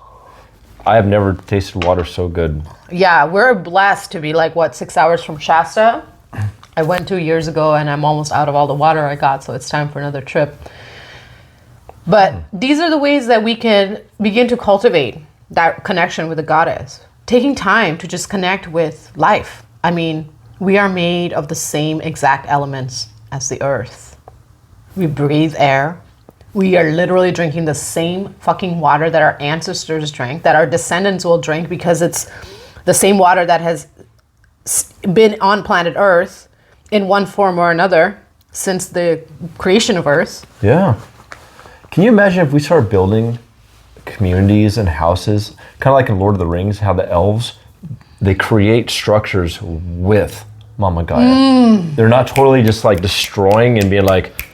I have never tasted water so good. Yeah, we're blessed to be 6 hours from Shasta. I went 2 years ago and I'm almost out of all the water I got, so it's time for another trip. But these are the ways that we can begin to cultivate that connection with the goddess. Taking time to just connect with life. I mean, we are made of the same exact elements as the earth. We breathe air. We are literally drinking the same fucking water that our ancestors drank, that our descendants will drink, because it's the same water that has been on planet Earth in one form or another since the creation of Earth. Yeah. Can you imagine if we start building communities and houses, kind of like in Lord of the Rings, how the elves they create structures with Mama Gaia. They're not totally just like destroying and being like,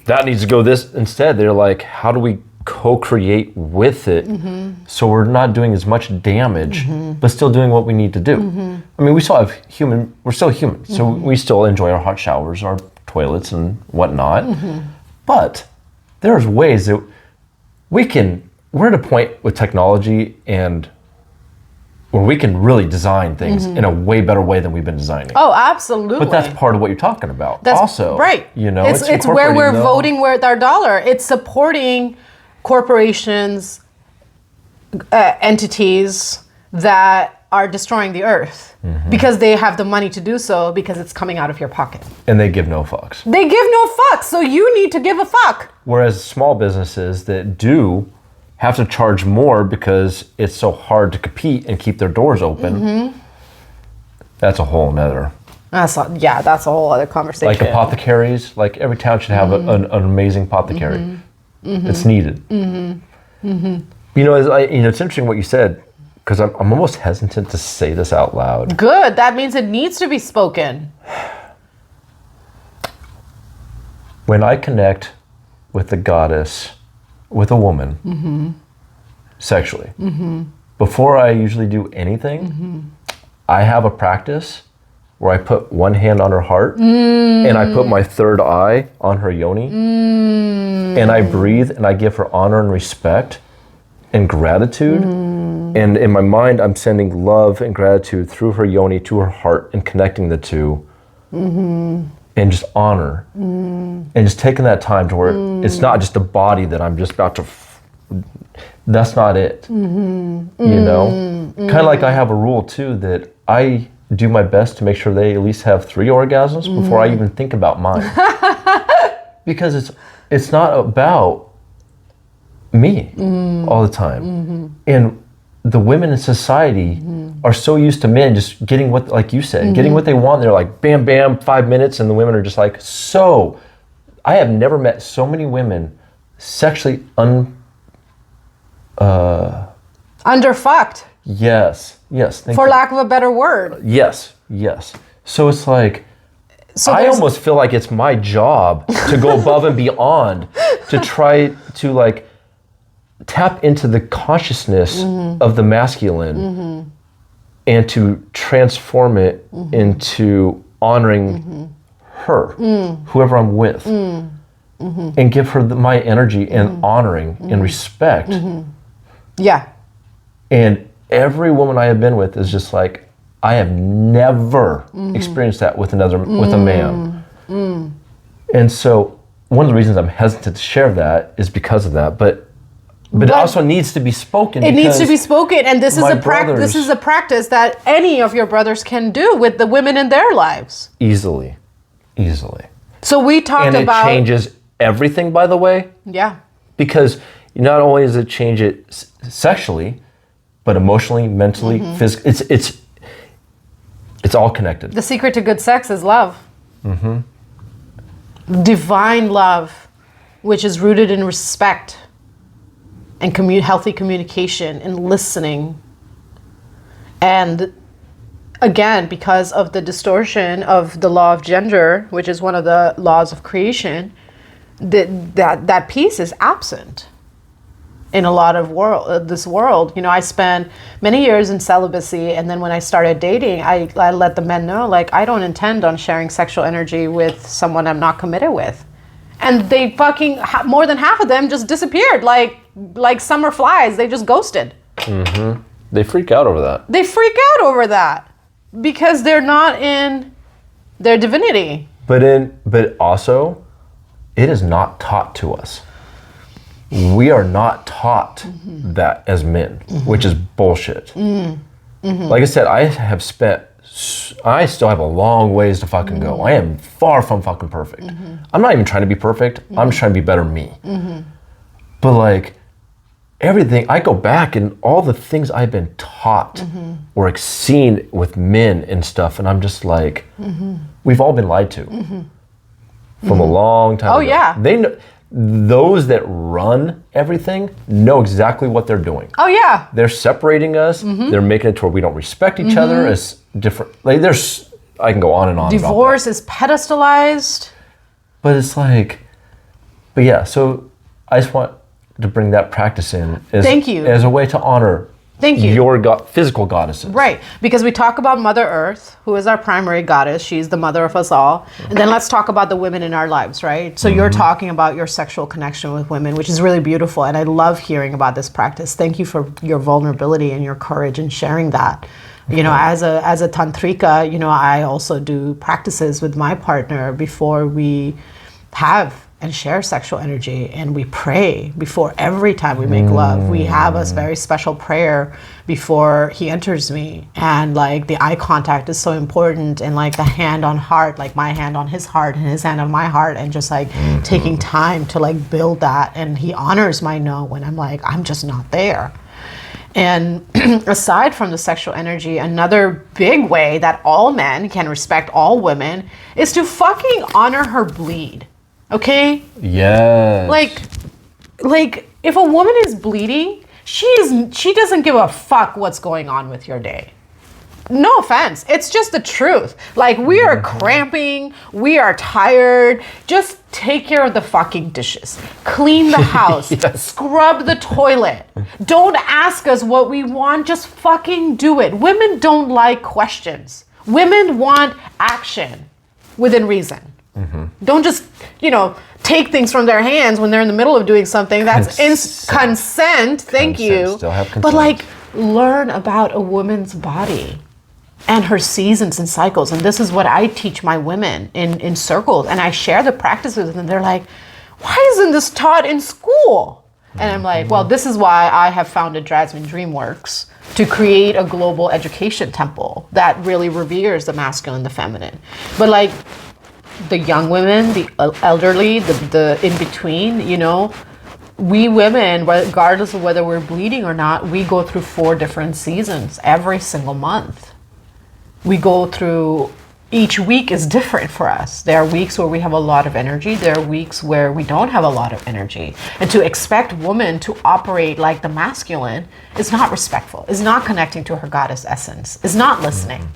that needs to go this. Instead, they're like, how do we co-create with it so we're not doing as much damage, but still doing what we need to do? I mean, we're still human, so we still enjoy our hot showers, our toilets and whatnot. But there's ways that we're at a point with technology and where we can really design things in a way better way than we've been designing. Oh, absolutely. But that's part of what you're talking about. That's also, right. You know, it's where we're voting with our dollar. It's supporting corporations, entities that are destroying the earth because they have the money to do so because it's coming out of your pocket. And they give no fucks. They give no fucks, so you need to give a fuck. Whereas small businesses that do have to charge more because it's so hard to compete and keep their doors open, that's a whole nother. That's a whole other conversation. Like apothecaries, like every town should have an amazing apothecary. It's needed. You know, it's interesting what you said, because I'm almost hesitant to say this out loud. Good, that means it needs to be spoken. When I connect with the goddess, with a woman, sexually, before I usually do anything, I have a practice where I put one hand on her heart and I put my third eye on her yoni and I breathe and I give her honor and respect and gratitude. And in my mind, I'm sending love and gratitude through her yoni to her heart and connecting the two. And just honor, and just taking that time to where it's not just a body that I'm just about to, that's not it, you know? Kind of like I have a rule too, that I do my best to make sure they at least have 3 orgasms before I even think about mine. Because it's not about me all the time. And the women in society are so used to men just getting what, like you said, getting what they want. They're like, bam, bam, 5 minutes. And the women are just like, so. I have never met so many women sexually underfucked. Yes. For lack of a better word. Yes. So it's like, I almost feel like it's my job to go above and beyond to try to like tap into the consciousness of the masculine and to transform it into honoring her, whoever I'm with, and give her my energy and honoring and respect. Yeah. And every woman I have been with is just like, I have never experienced that with with a man. And so one of the reasons I'm hesitant to share that is because of that, but it also needs to be spoken. It needs to be spoken, and this is a practice that any of your brothers can do with the women in their lives. Easily. So we talked about... And it changes everything, by the way. Yeah. Because not only does it change it sexually, but emotionally, mentally, physically. It's all connected. The secret to good sex is love. Divine love, which is rooted in respect and healthy communication and listening. And again, because of the distortion of the law of gender, which is one of the laws of creation, that piece is absent in a lot of this world. You know, I spent many years in celibacy, and then when I started dating, I let the men know, like, I don't intend on sharing sexual energy with someone I'm not committed with. And they fucking, more than half of them just disappeared, like summer flies. They just ghosted. They freak out over that. Because they're not in their divinity. But also, it is not taught to us. We are not taught that as men, which is bullshit. Like I said, I still have a long ways to fucking go. I am far from fucking perfect. I'm not even trying to be perfect. I'm just trying to be better me. But like everything, I go back and all the things I've been taught or seen with men and stuff, and I'm just like, we've all been lied to from a long time ago. Yeah. those that run everything know exactly what they're doing. Oh yeah. They're separating us. They're making it to where we don't respect each other as different. Like there's, I can go on and on. Divorce is pedestalized. But it's like, but yeah. So I just want to bring that practice in as, Thank you. as a way to honor Thank you. your physical goddesses. Right, because we talk about Mother Earth, who is our primary goddess. She's the mother of us all. And then let's talk about the women in our lives, right? So you're talking about your sexual connection with women, which is really beautiful. And I love hearing about this practice. Thank you for your vulnerability and your courage in sharing that. You know, as a tantrika, you know, I also do practices with my partner before we have and share sexual energy, and we pray before every time we make love. We have a very special prayer before he enters me, and like the eye contact is so important, and like the hand on heart, like my hand on his heart and his hand on my heart, and just like taking time to like build that. And he honors my no when I'm like, I'm just not there. And aside from the sexual energy, another big way that all men can respect all women is to fucking honor her bleed. Okay? Yes. Like if a woman is bleeding, she doesn't give a fuck what's going on with your day. No offense. It's just the truth. Like, we are cramping, we are tired. Just take care of the fucking dishes. Clean the house. Yes. Scrub the toilet. Don't ask us what we want, just fucking do it. Women don't like questions. Women want action within reason. Don't just, you know, take things from their hands when they're in the middle of doing something. That's consent. Thank you. Still have consent. But like, learn about a woman's body and her seasons and cycles. And this is what I teach my women in circles. And I share the practices with them. They're like, why isn't this taught in school? And I'm like, well, this is why I have founded Drasmin Dreamworks, to create a global education temple that really reveres the masculine and the feminine. But like, the young women, the elderly, the in-between, you know, we women, regardless of whether we're bleeding or not, we go through 4 different seasons every single month. We go through, each week is different for us. There are weeks where we have a lot of energy. There are weeks where we don't have a lot of energy. And to expect women to operate like the masculine is not respectful, is not connecting to her goddess essence, is not listening.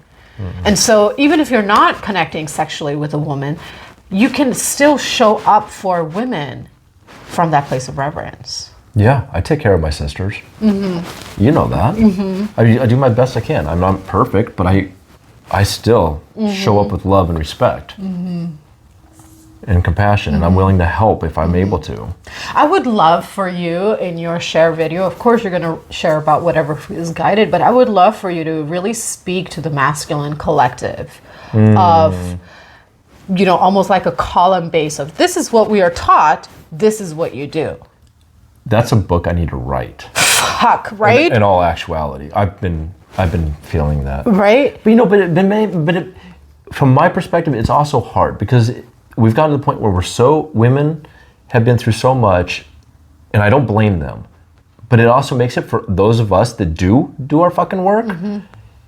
And so even if you're not connecting sexually with a woman, you can still show up for women from that place of reverence. Yeah, I take care of my sisters. You know that. I do my best I can. I'm not perfect, but I still show up with love and respect and compassion, and I'm willing to help if I'm able to. I would love for you in your share video, of course you're going to share about whatever is guided, but I would love for you to really speak to the masculine collective of, you know, almost like a column base of, this is what we are taught, this is what you do. That's a book I need to write. Fuck, right? In all actuality, I've been feeling that. Right? But you know, from my perspective, it's also hard because we've gotten to the point where women have been through so much, and I don't blame them, but it also makes it for those of us that do our fucking work,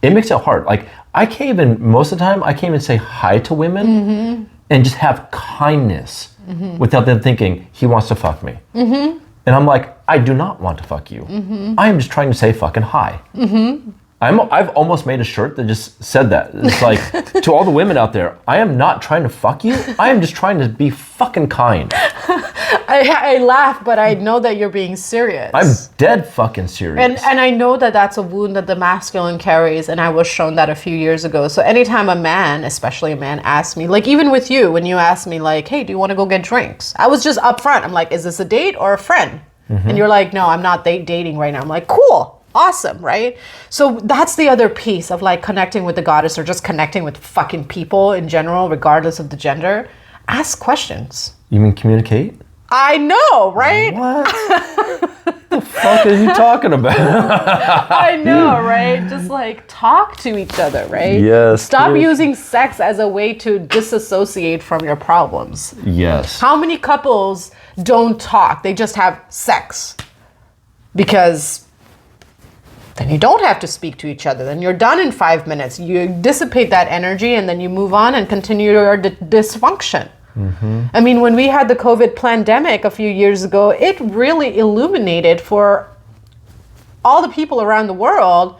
it makes it hard. Like, I can't even, most of the time, I can't even say hi to women and just have kindness without them thinking, he wants to fuck me. And I'm like, I do not want to fuck you. I am just trying to say fucking hi. I've almost made a shirt that just said that. It's like, to all the women out there, I am not trying to fuck you. I am just trying to be fucking kind. I laugh, but I know that you're being serious. I'm dead fucking serious. And I know that that's a wound that the masculine carries, and I was shown that a few years ago. So anytime a man, especially a man, asks me, like even with you, when you asked me like, hey, do you want to go get drinks? I was just upfront. I'm like, is this a date or a friend? And you're like, no, I'm not dating right now. I'm like, cool. Awesome, right? So that's the other piece of like connecting with the goddess, or just connecting with fucking people in general, regardless of the gender. Ask questions. You mean communicate? I know, right? What the fuck are you talking about? I know, right? Just like talk to each other, right? Yes. Stop using sex as a way to disassociate from your problems. Yes. How many couples don't talk? They just have sex. Because then you don't have to speak to each other. Then you're done in 5 minutes. You dissipate that energy and then you move on and continue your dysfunction. I mean, when we had the COVID pandemic a few years ago, it really illuminated for all the people around the world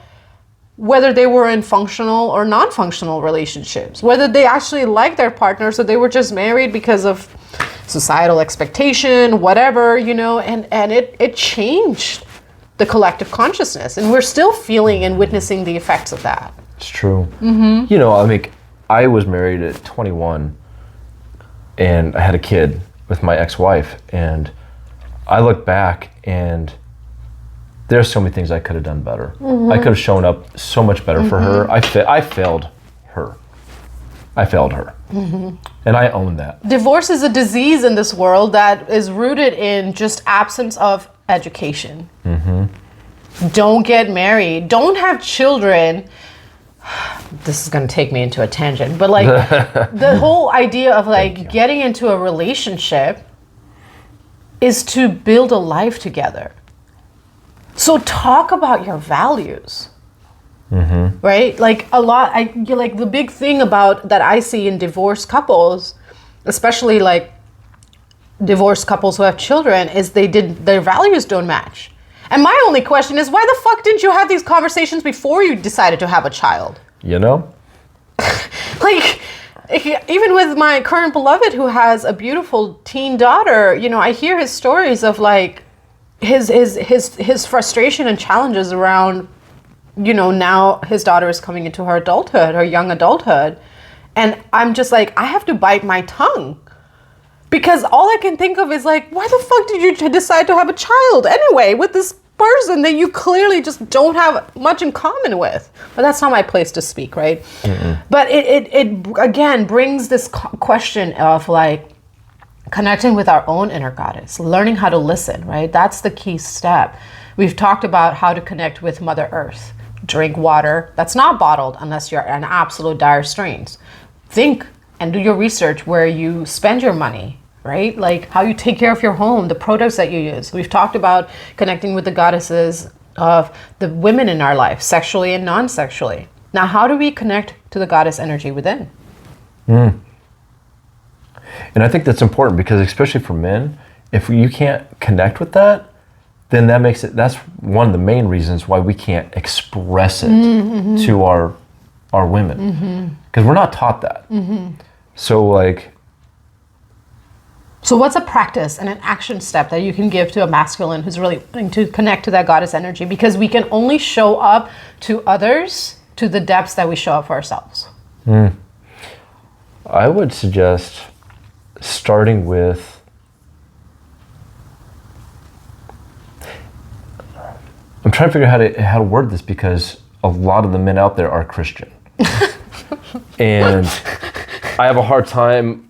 whether they were in functional or non-functional relationships, whether they actually liked their partners or they were just married because of societal expectation, whatever, you know, and it changed the collective consciousness. And we're still feeling and witnessing the effects of that. It's true. You know, I mean, I was married at 21 and I had a kid with my ex-wife, and I look back and there's so many things I could have done better. I could have shown up so much better for her. I failed her. And I own that. Divorce is a disease in this world that is rooted in just absence of education. Don't get married. Don't have children. This is going to take me into a tangent, but like the whole idea of like getting into a relationship is to build a life together. So talk about your values, right? Like like the big thing about that I see in divorced couples, especially like divorced couples who have children, is their values don't match. And my only question is, why the fuck didn't you have these conversations before you decided to have a child? You know? Like, even with my current beloved who has a beautiful teen daughter, you know, I hear his stories of like his frustration and challenges around, you know, now his daughter is coming into her adulthood, her young adulthood. And I'm just like, I have to bite my tongue. Because all I can think of is like, why the fuck did you decide to have a child anyway with this person that you clearly just don't have much in common with? But that's not my place to speak, right? But it again brings this question of like connecting with our own inner goddess, learning how to listen, right? That's the key step. We've talked about how to connect with Mother Earth. Drink water that's not bottled unless you're in absolute dire straits. Think and do your research where you spend your money, right? Like how you take care of your home, the products that you use. We've talked about connecting with the goddesses of the women in our life, sexually and non-sexually. Now, how do we connect to the goddess energy within? And I think that's important because especially for men, if you can't connect with that, then that's one of the main reasons why we can't express it to our women. Because we're not taught that. So what's a practice and an action step that you can give to a masculine who's really wanting to connect to that goddess energy? Because we can only show up to others to the depths that we show up for ourselves. I would suggest starting with I'm trying to figure out how to word this because a lot of the men out there are Christian. And I have a hard time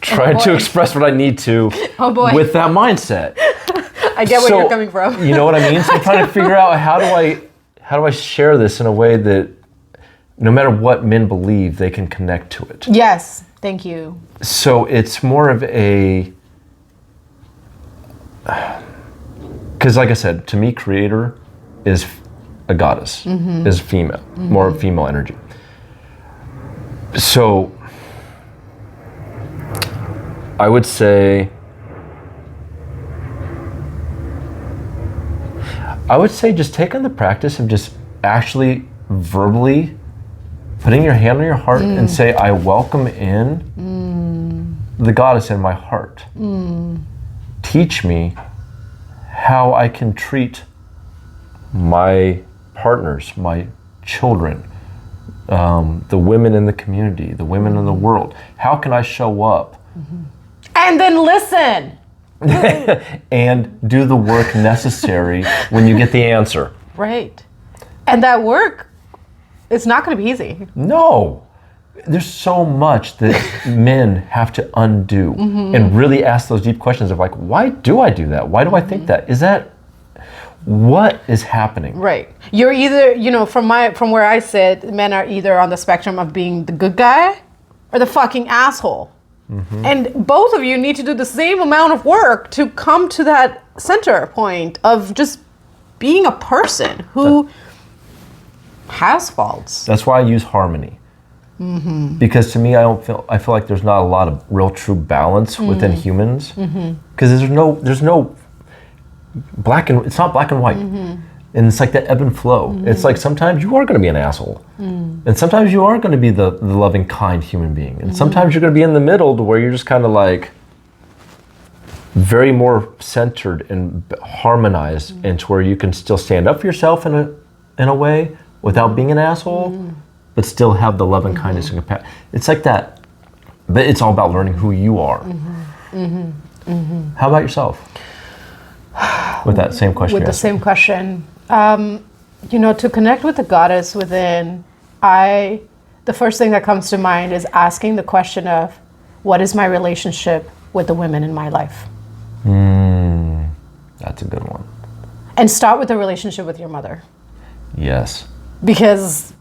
trying to express what I need to with that mindset. I get where you're coming from. You know what I mean? So I'm trying to figure out how do I share this in a way that no matter what men believe, they can connect to it. Yes, thank you. So it's more of because like I said, to me, creator is a goddess, is female, more female energy. So I would say just take on the practice of just actually verbally putting your hand on your heart and say, I welcome in the goddess in my heart. Teach me how I can treat my partners, my children, the women in the community, the women in the world. How can I show up? And then listen. And do the work necessary when you get the answer. Right. And that work, it's not going to be easy. No. There's so much that men have to undo and really ask those deep questions of like, why do I do that? Why do I think that? Is that what is happening? Right. You're either, you know, from where I sit, men are either on the spectrum of being the good guy or the fucking asshole. And both of you need to do the same amount of work to come to that center point of just being a person who has faults. That's why I use harmony. Because to me, I feel like there's not a lot of real true balance within humans. Because there's no it's not black and white. And it's like that ebb and flow. It's like sometimes you are going to be an asshole. And sometimes you are going to be the loving, kind human being. And sometimes you're going to be in the middle to where you're just kind of like very more centered and harmonized into where you can still stand up for yourself in a way without being an asshole, but still have the love and kindness and compassion. It's like that, but it's all about learning who you are. How about yourself? With that same question. With the same question. To connect with the goddess within, the first thing that comes to mind is asking the question of, what is my relationship with the women in my life? That's a good one. And start with the relationship with your mother. Yes. Because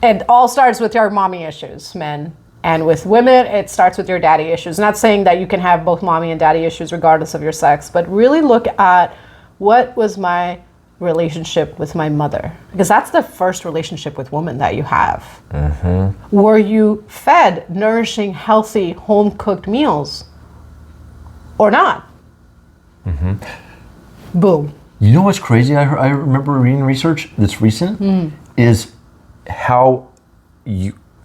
it all starts with your mommy issues, men. And with women, it starts with your daddy issues. Not saying that you can have both mommy and daddy issues regardless of your sex, but really look at what was my relationship with my mother. Because that's the first relationship with women that you have. Were you fed nourishing, healthy, home-cooked meals or not? Boom. You know what's crazy? I remember reading research that's recent is how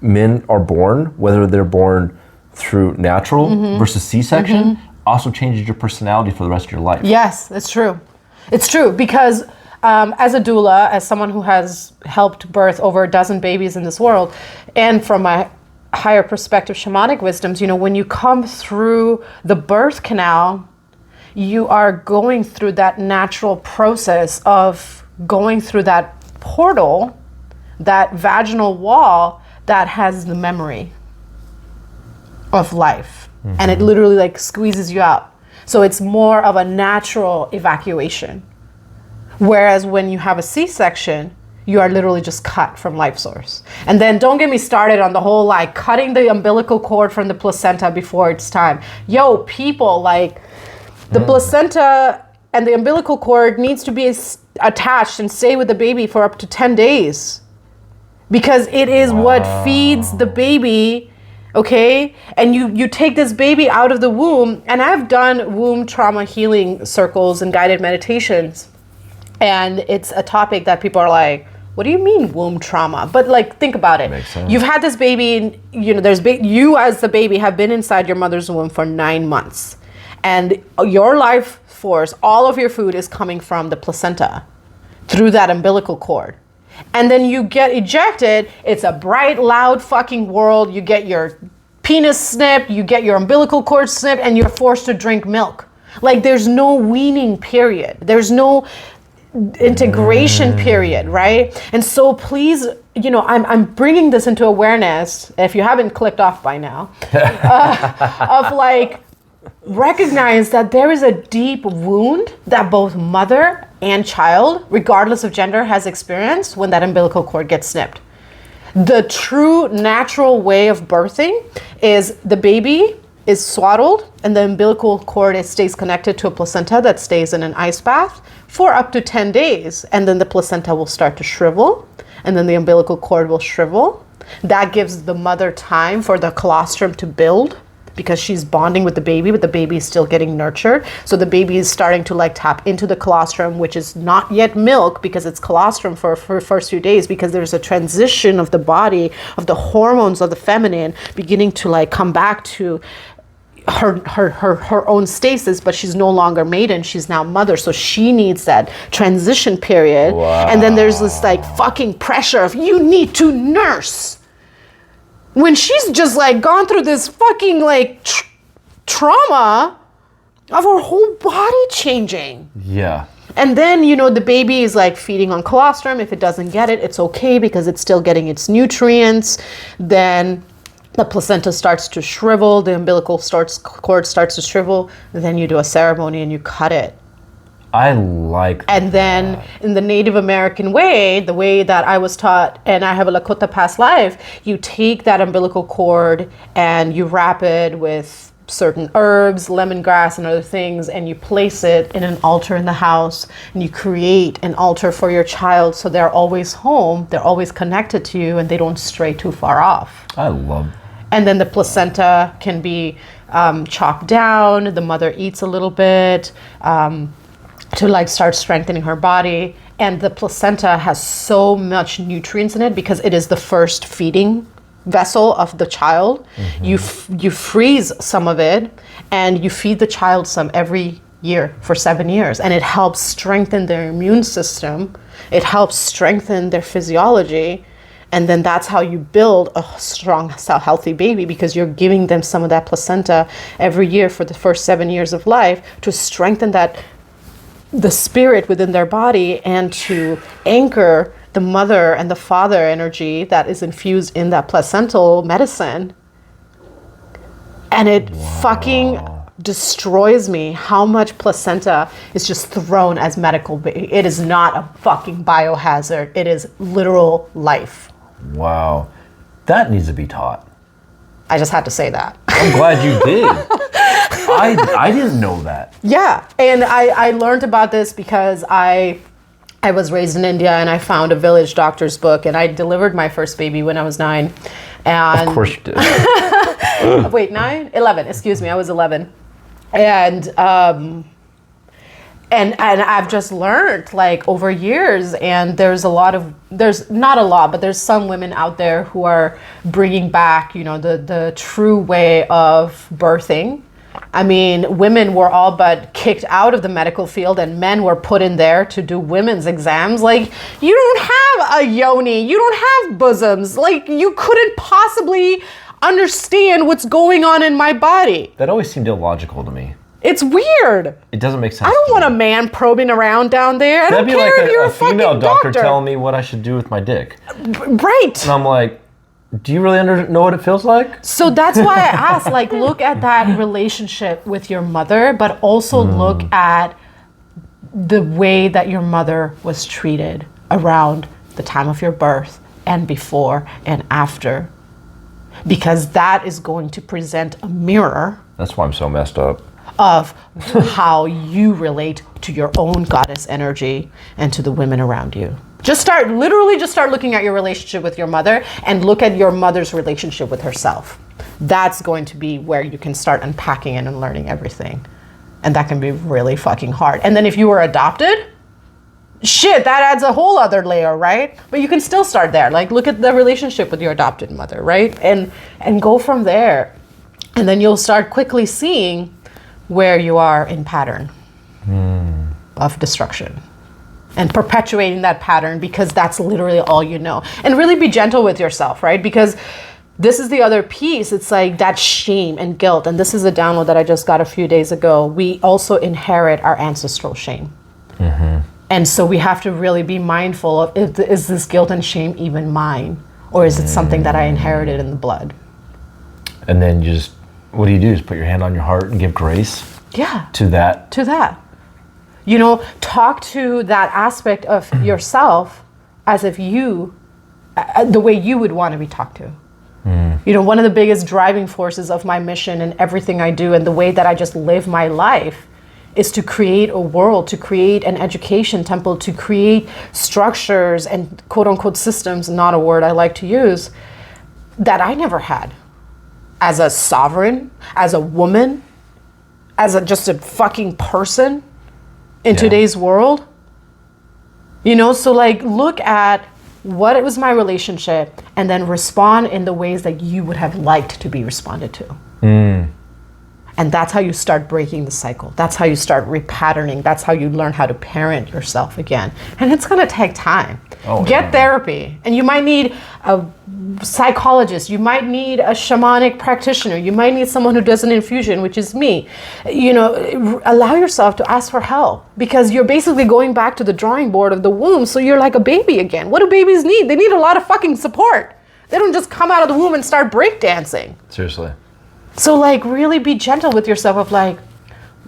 men are born, whether they're born through natural versus C-section, also changes your personality for the rest of your life. Yes, it's true. It's true because as a doula, as someone who has helped birth over a dozen babies in this world, and from my higher perspective shamanic wisdoms, when you come through the birth canal, you are going through that natural process of going through that portal, that vaginal wall that has the memory of life. And it literally like squeezes you out. So it's more of a natural evacuation. Whereas when you have a C-section, you are literally just cut from life source. And then don't get me started on the whole like cutting the umbilical cord from the placenta before it's time. Yo, people, like the placenta and the umbilical cord needs to be attached and stay with the baby for up to 10 days. Because it is what feeds the baby, okay? And you take this baby out of the womb, and I've done womb trauma healing circles and guided meditations. And it's a topic that people are like, what do you mean womb trauma? But like, think about it. Makes sense. You've had this baby, and you as the baby have been inside your mother's womb for 9 months. And your life force, all of your food is coming from the placenta through that umbilical cord. And then you get ejected. It's a bright, loud fucking world. You get your penis snipped, you get your umbilical cord snipped, and you're forced to drink milk. Like there's no weaning period. There's no integration period, right? And so please, I'm bringing this into awareness, if you haven't clicked off by now, of like, recognize that there is a deep wound that both mother and child, regardless of gender, has experienced when that umbilical cord gets snipped. The true natural way of birthing is the baby is swaddled and the umbilical cord stays connected to a placenta that stays in an ice bath for up to 10 days. And then the placenta will start to shrivel and then the umbilical cord will shrivel. That gives the mother time for the colostrum to build, because she's bonding with the baby, but the baby is still getting nurtured. So the baby is starting to like tap into the colostrum, which is not yet milk because it's colostrum for first few days, because there's a transition of the body, of the hormones of the feminine beginning to like come back to her own stasis, but she's no longer maiden, she's now mother. So she needs that transition period. Wow. And then there's this like fucking pressure of you need to nurse. When she's just like gone through this fucking like trauma of her whole body changing. Yeah. And then, the baby is like feeding on colostrum. If it doesn't get it, it's okay because it's still getting its nutrients. Then the placenta starts to shrivel, the umbilical cord starts to shrivel. Then you do a ceremony and you cut it. I like that. And then in the Native American way, the way that I was taught, and I have a Lakota past life, you take that umbilical cord and you wrap it with certain herbs, lemongrass and other things, and you place it in an altar in the house, and you create an altar for your child so they're always home, they're always connected to you, and they don't stray too far off. I love. And then the placenta can be chopped down, the mother eats a little bit to like start strengthening her body. And the placenta has so much nutrients in it because it is the first feeding vessel of the child. You freeze some of it and you feed the child some every year for 7 years, and it helps strengthen their immune system. It helps strengthen their physiology, and then that's how you build a strong, healthy baby, because you're giving them some of that placenta every year for the first 7 years of life to strengthen the spirit within their body and to anchor the mother and the father energy that is infused in that placental medicine. And it fucking destroys me how much placenta is just thrown as medical. It is not a fucking biohazard. It is literal life. Wow. That needs to be taught. I just had to say that. I'm glad you did. I didn't know that. Yeah. And I learned about this because I was raised in India, and I found a village doctor's book, and I delivered my first baby when I was 9. And Of course you did. wait, 9? 11, excuse me, I was 11. And I've just learned like over years, and there's not a lot, but there's some women out there who are bringing back, the true way of birthing. I mean, women were all but kicked out of the medical field, and men were put in there to do women's exams. Like, you don't have a yoni, you don't have bosoms. Like, you couldn't possibly understand what's going on in my body. That always seemed illogical to me. It's weird. It doesn't make sense. I don't want a man probing around down there. I don't care if you're a female doctor doctor telling me what I should do with my dick. Right. And I'm like, do you really know what it feels like? So that's why I asked, like, look at that relationship with your mother, but also look at the way that your mother was treated around the time of your birth and before and after. Because that is going to present a mirror. That's why I'm so messed up. Of how you relate to your own goddess energy and to the women around you. Just start looking at your relationship with your mother, and look at your mother's relationship with herself. That's going to be where you can start unpacking it and learning everything. And that can be really fucking hard. And then if you were adopted, shit, that adds a whole other layer, right? But you can still start there. Like, look at the relationship with your adopted mother, right? And go from there. And then you'll start quickly seeing where you are in pattern of destruction and perpetuating that pattern, because that's literally all you know. And really be gentle with yourself, right? Because this is the other piece. It's like that shame and guilt. And this is a download that I just got a few days ago. We also inherit our ancestral shame. And so we have to really be mindful of, is this guilt and shame even mine? Or is it something that I inherited in the blood? And then what do? Just put your hand on your heart and give grace? Yeah. To that? To that. Talk to that aspect of yourself as if the way you would want to be talked to. One of the biggest driving forces of my mission and everything I do and the way that I just live my life is to create a world, to create an education temple, to create structures and quote unquote systems, not a word I like to use, that I never had. As a sovereign, as a woman, as just a fucking person in today's world. So like, look at what was my relationship and then respond in the ways that you would have liked to be responded to. And that's how you start breaking the cycle. That's how you start repatterning. That's how you learn how to parent yourself again. And it's gonna take time. Get therapy. And you might need a psychologist. You might need a shamanic practitioner. You might need someone who does an infusion, which is me. Allow yourself to ask for help, because you're basically going back to the drawing board of the womb. So you're like a baby again. What do babies need? They need a lot of fucking support. They don't just come out of the womb and start breakdancing. Seriously. So like, really be gentle with yourself of like,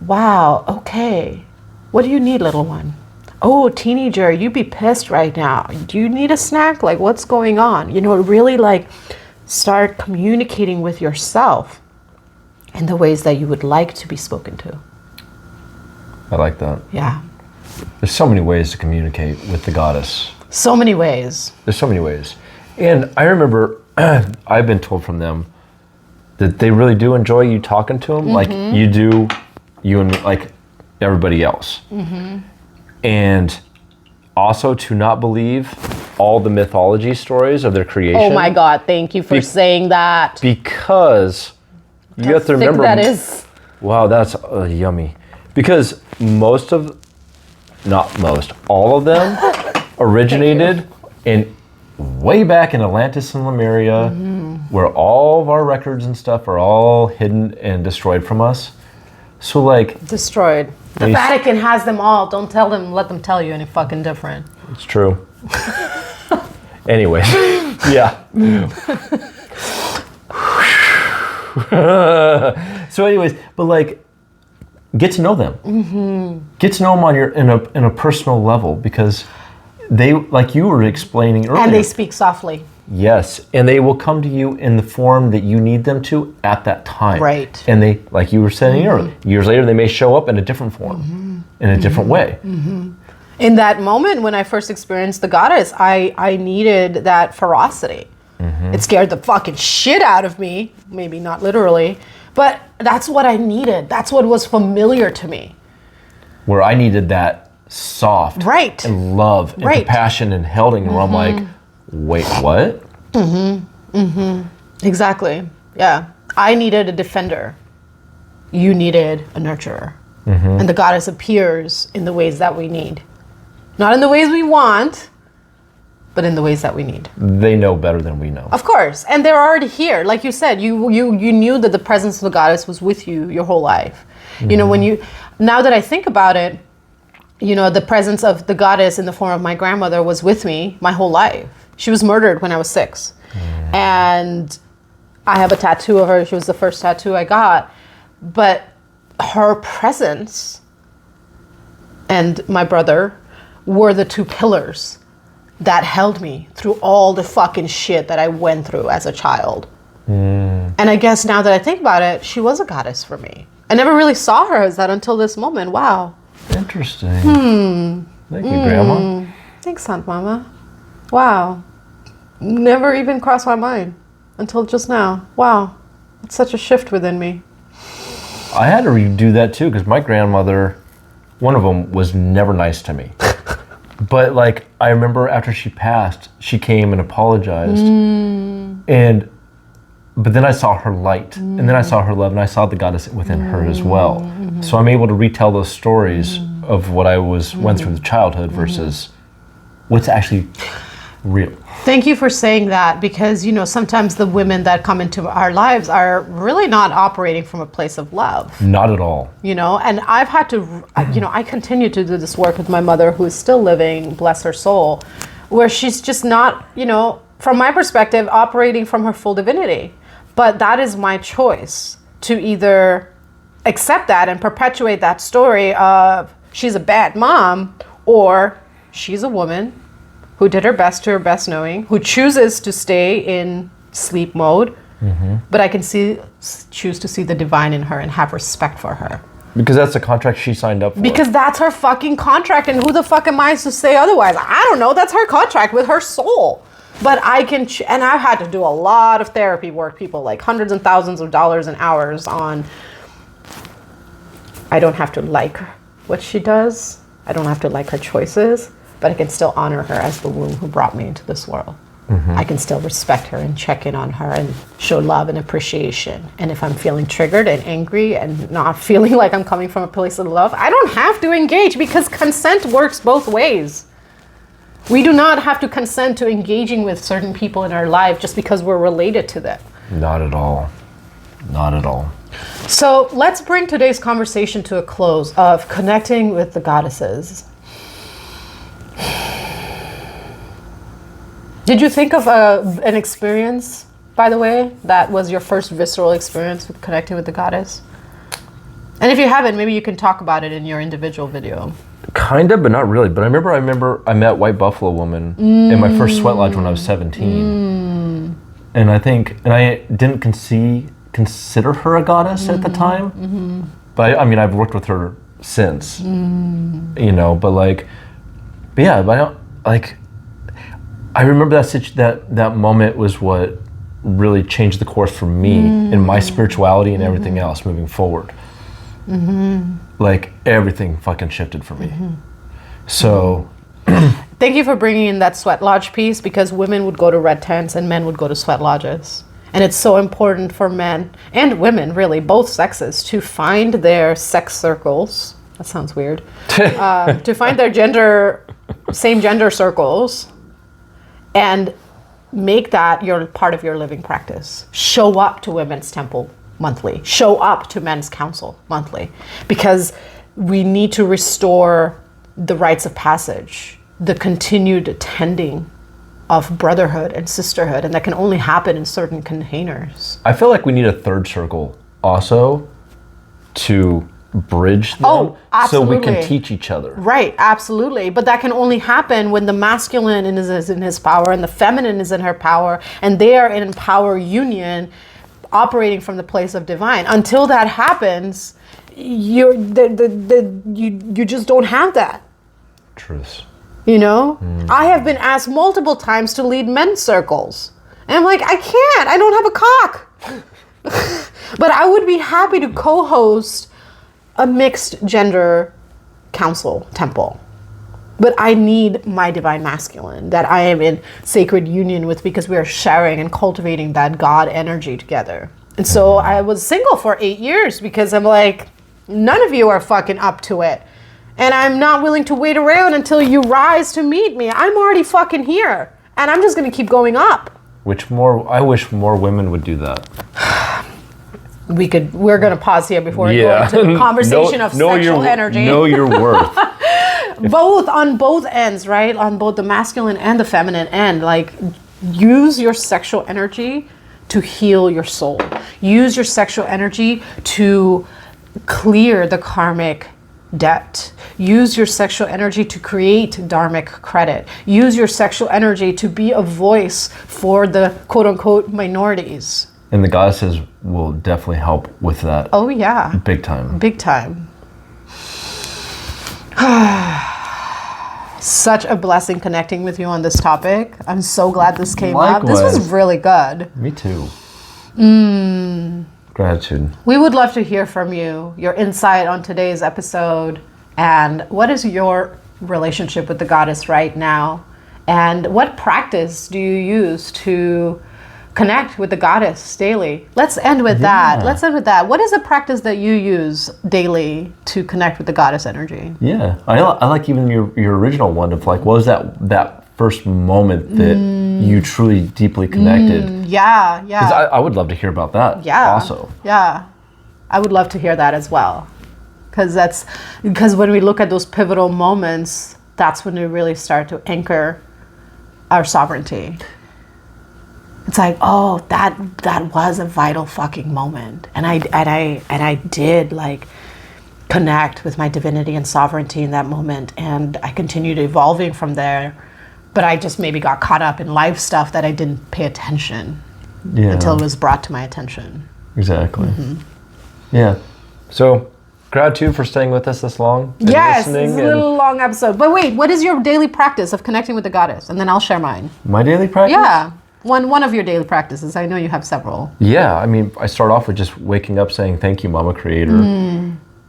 wow, okay, what do you need, little one? Oh, teenager, you be pissed right now. Do you need a snack? Like, what's going on? Really like start communicating with yourself in the ways that you would like to be spoken to. I like that. Yeah. There's so many ways to communicate with the goddess. So many ways. There's so many ways. And I remember I've been told from them that they really do enjoy you talking to them, like you do, you and me, like everybody else. And also to not believe all the mythology stories of their creation. Oh my God, thank you for saying that. Because you have to remember. That is. Wow, that's yummy. Because all of them originated in way back in Atlantis and Lemuria, where all of our records and stuff are all hidden and destroyed from us. So like destroyed. The Vatican has them all. Don't tell them, let them tell you any fucking different. It's true. Anyway, yeah. So anyways, but like, get to know them. Get to know them on your in a personal level, because they, like you were explaining earlier. And they speak softly. Yes, and they will come to you in the form that you need them to at that time. Right. And they, like you were saying earlier, years later they may show up in a different form, in a different way. In that moment when I first experienced the goddess, I needed that ferocity. It scared the fucking shit out of me, maybe not literally, but that's what I needed. That's what was familiar to me. Where I needed that soft and love and compassion and holding, where I'm like, wait, what? Exactly. Yeah. I needed a defender. You needed a nurturer. And the goddess appears in the ways that we need. Not in the ways we want, but in the ways that we need. They know better than we know. Of course. And they're already here. Like you said, you knew that the presence of the goddess was with you your whole life. You know, now that I think about it, you know, the presence of the goddess in the form of my grandmother was with me my whole life. She was murdered when I was 6. And I have a tattoo of her. She was the first tattoo I got. But her presence and my brother were the 2 pillars that held me through all the fucking shit that I went through as a child. And I guess now that I think about it, she was a goddess for me. I never really saw her as that until this moment. Wow. Interesting. Thank you, Grandma. Thanks, Aunt Mama. Wow. Never even crossed my mind until just now. Wow. It's such a shift within me. I had to redo that too, because my grandmother, one of them, was never nice to me. But like, I remember after she passed, she came and apologized. But then I saw her light, and then I saw her love, and I saw the goddess within her as well. So I'm able to retell those stories of what I went through the childhood versus what's actually real. Thank you for saying that, because, you know, sometimes the women that come into our lives are really not operating from a place of love. Not at all. You know, and I've had to, you know, I continue to do this work with my mother, who is still living, bless her soul, where she's just not, you know, from my perspective, operating from her full divinity. But that is my choice, to either accept that and perpetuate that story of she's a bad mom, or she's a woman who did her best to her best knowing, who chooses to stay in sleep mode, but I can choose to see the divine in her and have respect for her. Because that's the contract she signed up for. Because that's her fucking contract, and who the fuck am I to say otherwise? I don't know, that's her contract with her soul. But I can, and I've had to do a lot of therapy work, people, like hundreds and thousands of dollars and hours on, I don't have to like what she does. I don't have to like her choices, but I can still honor her as the womb who brought me into this world. I can still respect her and check in on her and show love and appreciation. And if I'm feeling triggered and angry and not feeling like I'm coming from a place of love, I don't have to engage, because consent works both ways. We do not have to consent to engaging with certain people in our life just because we're related to them. Not at all. Not at all. So let's bring today's conversation to a close of connecting with the goddesses. Did you think of an experience, by the way, that was your first visceral experience with connecting with the goddess? And if you haven't, maybe you can talk about it in your individual video. Kind of, but not really. But I remember I met White Buffalo Woman in my first sweat lodge when I was 17. And I didn't consider her a goddess at the time. But I mean, I've worked with her since, you know, but I don't, I remember that moment was what really changed the course for me in my spirituality and everything else moving forward. Like, everything fucking shifted for me. So... Thank you for bringing in that sweat lodge piece, because women would go to red tents and men would go to sweat lodges. And it's so important for men and women, really, both sexes, to find their sex circles. That sounds weird. To find their same gender circles and make that your part of your living practice. Show up to women's temple monthly. Show up to men's council monthly, because we need to restore the rites of passage, the continued tending of brotherhood and sisterhood, and that can only happen in certain containers. I feel like we need a third circle also to bridge them, so we can teach each other. Right, absolutely. But that can only happen when the masculine is in his power and the feminine is in her power, and they are in power union, operating from the place of divine. Until that happens, you just don't have that. Truth. You know? I have been asked multiple times to lead men's circles. And I'm like, I can't. I don't have a cock. But I would be happy to co-host a mixed gender council temple. But I need my divine masculine that I am in sacred union with, because we are sharing and cultivating that God energy together. And so I was single for 8 years, because I'm like, none of you are fucking up to it. And I'm not willing to wait around until you rise to meet me. I'm already fucking here. And I'm just going to keep going up. I wish more women would do that. We're going to pause here before we go into the conversation of sexual energy. Know your worth. On both ends, right? On both the masculine and the feminine end. Like, use your sexual energy to heal your soul. Use your sexual energy to clear the karmic debt. Use your sexual energy to create dharmic credit. Use your sexual energy to be a voice for the quote-unquote minorities. And the goddesses will definitely help with that. Oh yeah. Big time. Big time. Such a blessing connecting with you on this topic. I'm so glad this came up. This was really good. Me too. Gratitude. We would love to hear from you, your insight on today's episode, and what is your relationship with the goddess right now, and what practice do you use to connect with the goddess daily? Let's end with that. What is a practice that you use daily to connect with the goddess energy? Yeah, I like even your original one of like, what was that first moment that you truly deeply connected? Yeah. 'Cause I would love to hear about that. Yeah. Also. Yeah, I would love to hear that as well, because when we look at those pivotal moments, that's when we really start to anchor our sovereignty. It's like, oh, that was a vital fucking moment, and I did like connect with my divinity and sovereignty in that moment, and I continued evolving from there. But I just maybe got caught up in life stuff that I didn't pay attention until it was brought to my attention. Exactly. Yeah. So, gratitude for staying with us this long. Yes, it's a little long episode. But wait, what is your daily practice of connecting with the goddess? And then I'll share mine. My daily practice? Yeah. One of your daily practices. I know you have several. Yeah, I mean, I start off with just waking up saying, thank you, Mama Creator.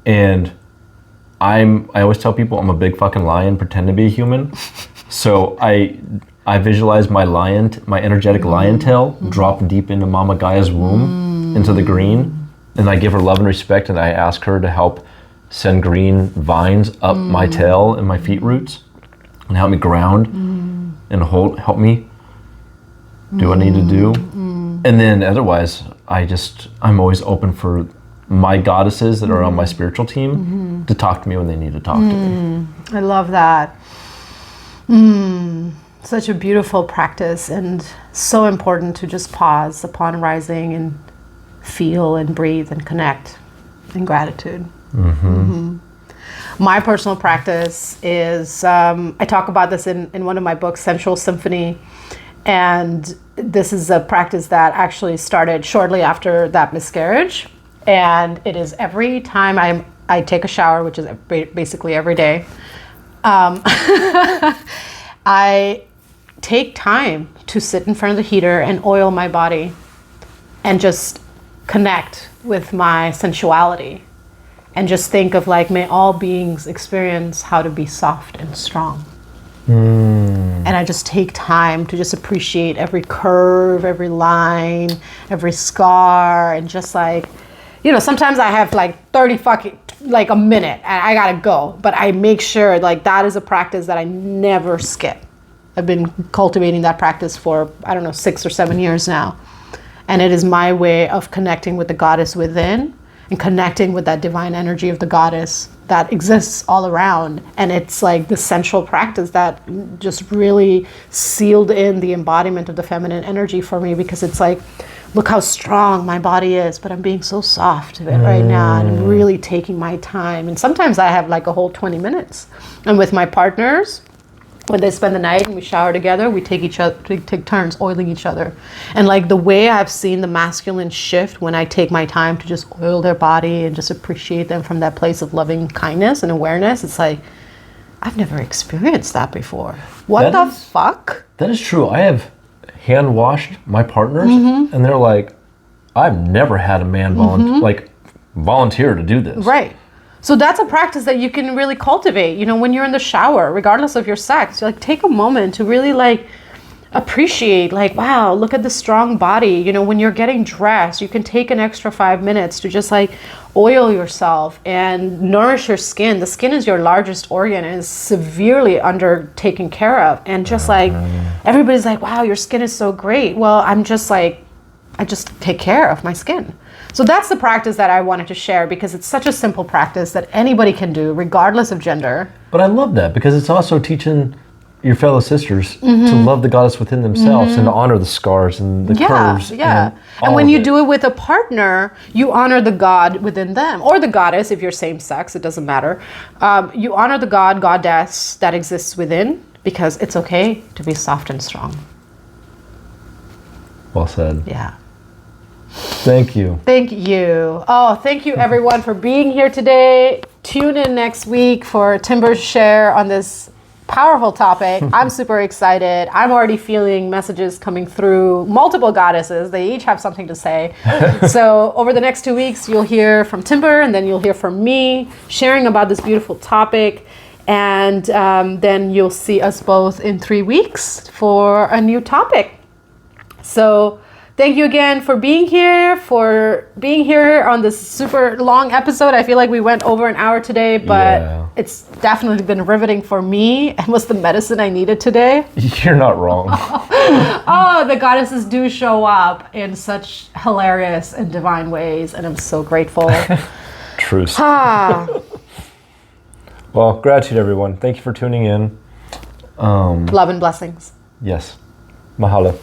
And I always tell people I'm a big fucking lion, pretend to be a human. So I visualize my energetic lion tail drop deep into Mama Gaia's womb, into the green. And I give her love and respect, and I ask her to help send green vines up my tail and my feet roots and help me ground and help me do what I need to do. And then otherwise, I'm always open for my goddesses that are on my spiritual team to talk to me when they need to talk to me. I love that. Such a beautiful practice, and so important to just pause upon rising and feel and breathe and connect in gratitude. My personal practice is, I talk about this in one of my books, Sensual Symphony, And this is a practice that actually started shortly after that miscarriage. And it is every time I take a shower, which is basically every day, I take time to sit in front of the heater and oil my body and just connect with my sensuality and just think of like, may all beings experience how to be soft and strong. And I just take time to just appreciate every curve, every line, every scar, and just like, you know, sometimes I have like 30 like a minute and I gotta go, but I make sure like that is a practice that I never skip. I've been cultivating that practice for, I don't know, 6 or 7 years now. And it is my way of connecting with the goddess within and connecting with that divine energy of the goddess that exists all around. And it's like the central practice that just really sealed in the embodiment of the feminine energy for me, because it's like, look how strong my body is, but I'm being so soft right now, and I'm really taking my time. And sometimes I have like a whole 20 minutes. And with my partners, when they spend the night and we shower together, we take turns oiling each other. And like the way I've seen the masculine shift when I take my time to just oil their body and just appreciate them from that place of loving kindness and awareness, it's like, I've never experienced that before. What the fuck? That is true. I have hand washed my partners, and they're like, I've never had a man volunteer to do this. Right. So that's a practice that you can really cultivate, you know, when you're in the shower, regardless of your sex. Like, take a moment to really like appreciate, like, wow, look at the strong body. You know, when you're getting dressed, you can take an extra 5 minutes to just like oil yourself and nourish your skin. The skin is your largest organ and is severely under taken care of. And just like, everybody's like, wow, your skin is so great. Well, I'm just like, I just take care of my skin. So that's the practice that I wanted to share, because it's such a simple practice that anybody can do regardless of gender. But I love that, because it's also teaching your fellow sisters to love the goddess within themselves and to honor the scars and the curves. Yeah. And when you do it with a partner, you honor the god within them, or the goddess if you're same sex, it doesn't matter. You honor the god, goddess that exists within, because it's okay to be soft and strong. Well said. Yeah. Thank you. Thank you. Oh, thank you everyone for being here today. Tune in next week for Timber's share on this powerful topic. I'm super excited. I'm already feeling messages coming through multiple goddesses. They each have something to say. So over the next 2 weeks, you'll hear from Timber, and then you'll hear from me sharing about this beautiful topic. And then you'll see us both in 3 weeks for a new topic. So thank you again for being here on this super long episode. I feel like we went over an hour today, but it's definitely been riveting for me and was the medicine I needed today. You're not wrong. Oh, the goddesses do show up in such hilarious and divine ways, and I'm so grateful. Truth. Well, gratitude, everyone. Thank you for tuning in. Love and blessings. Yes. Mahalo.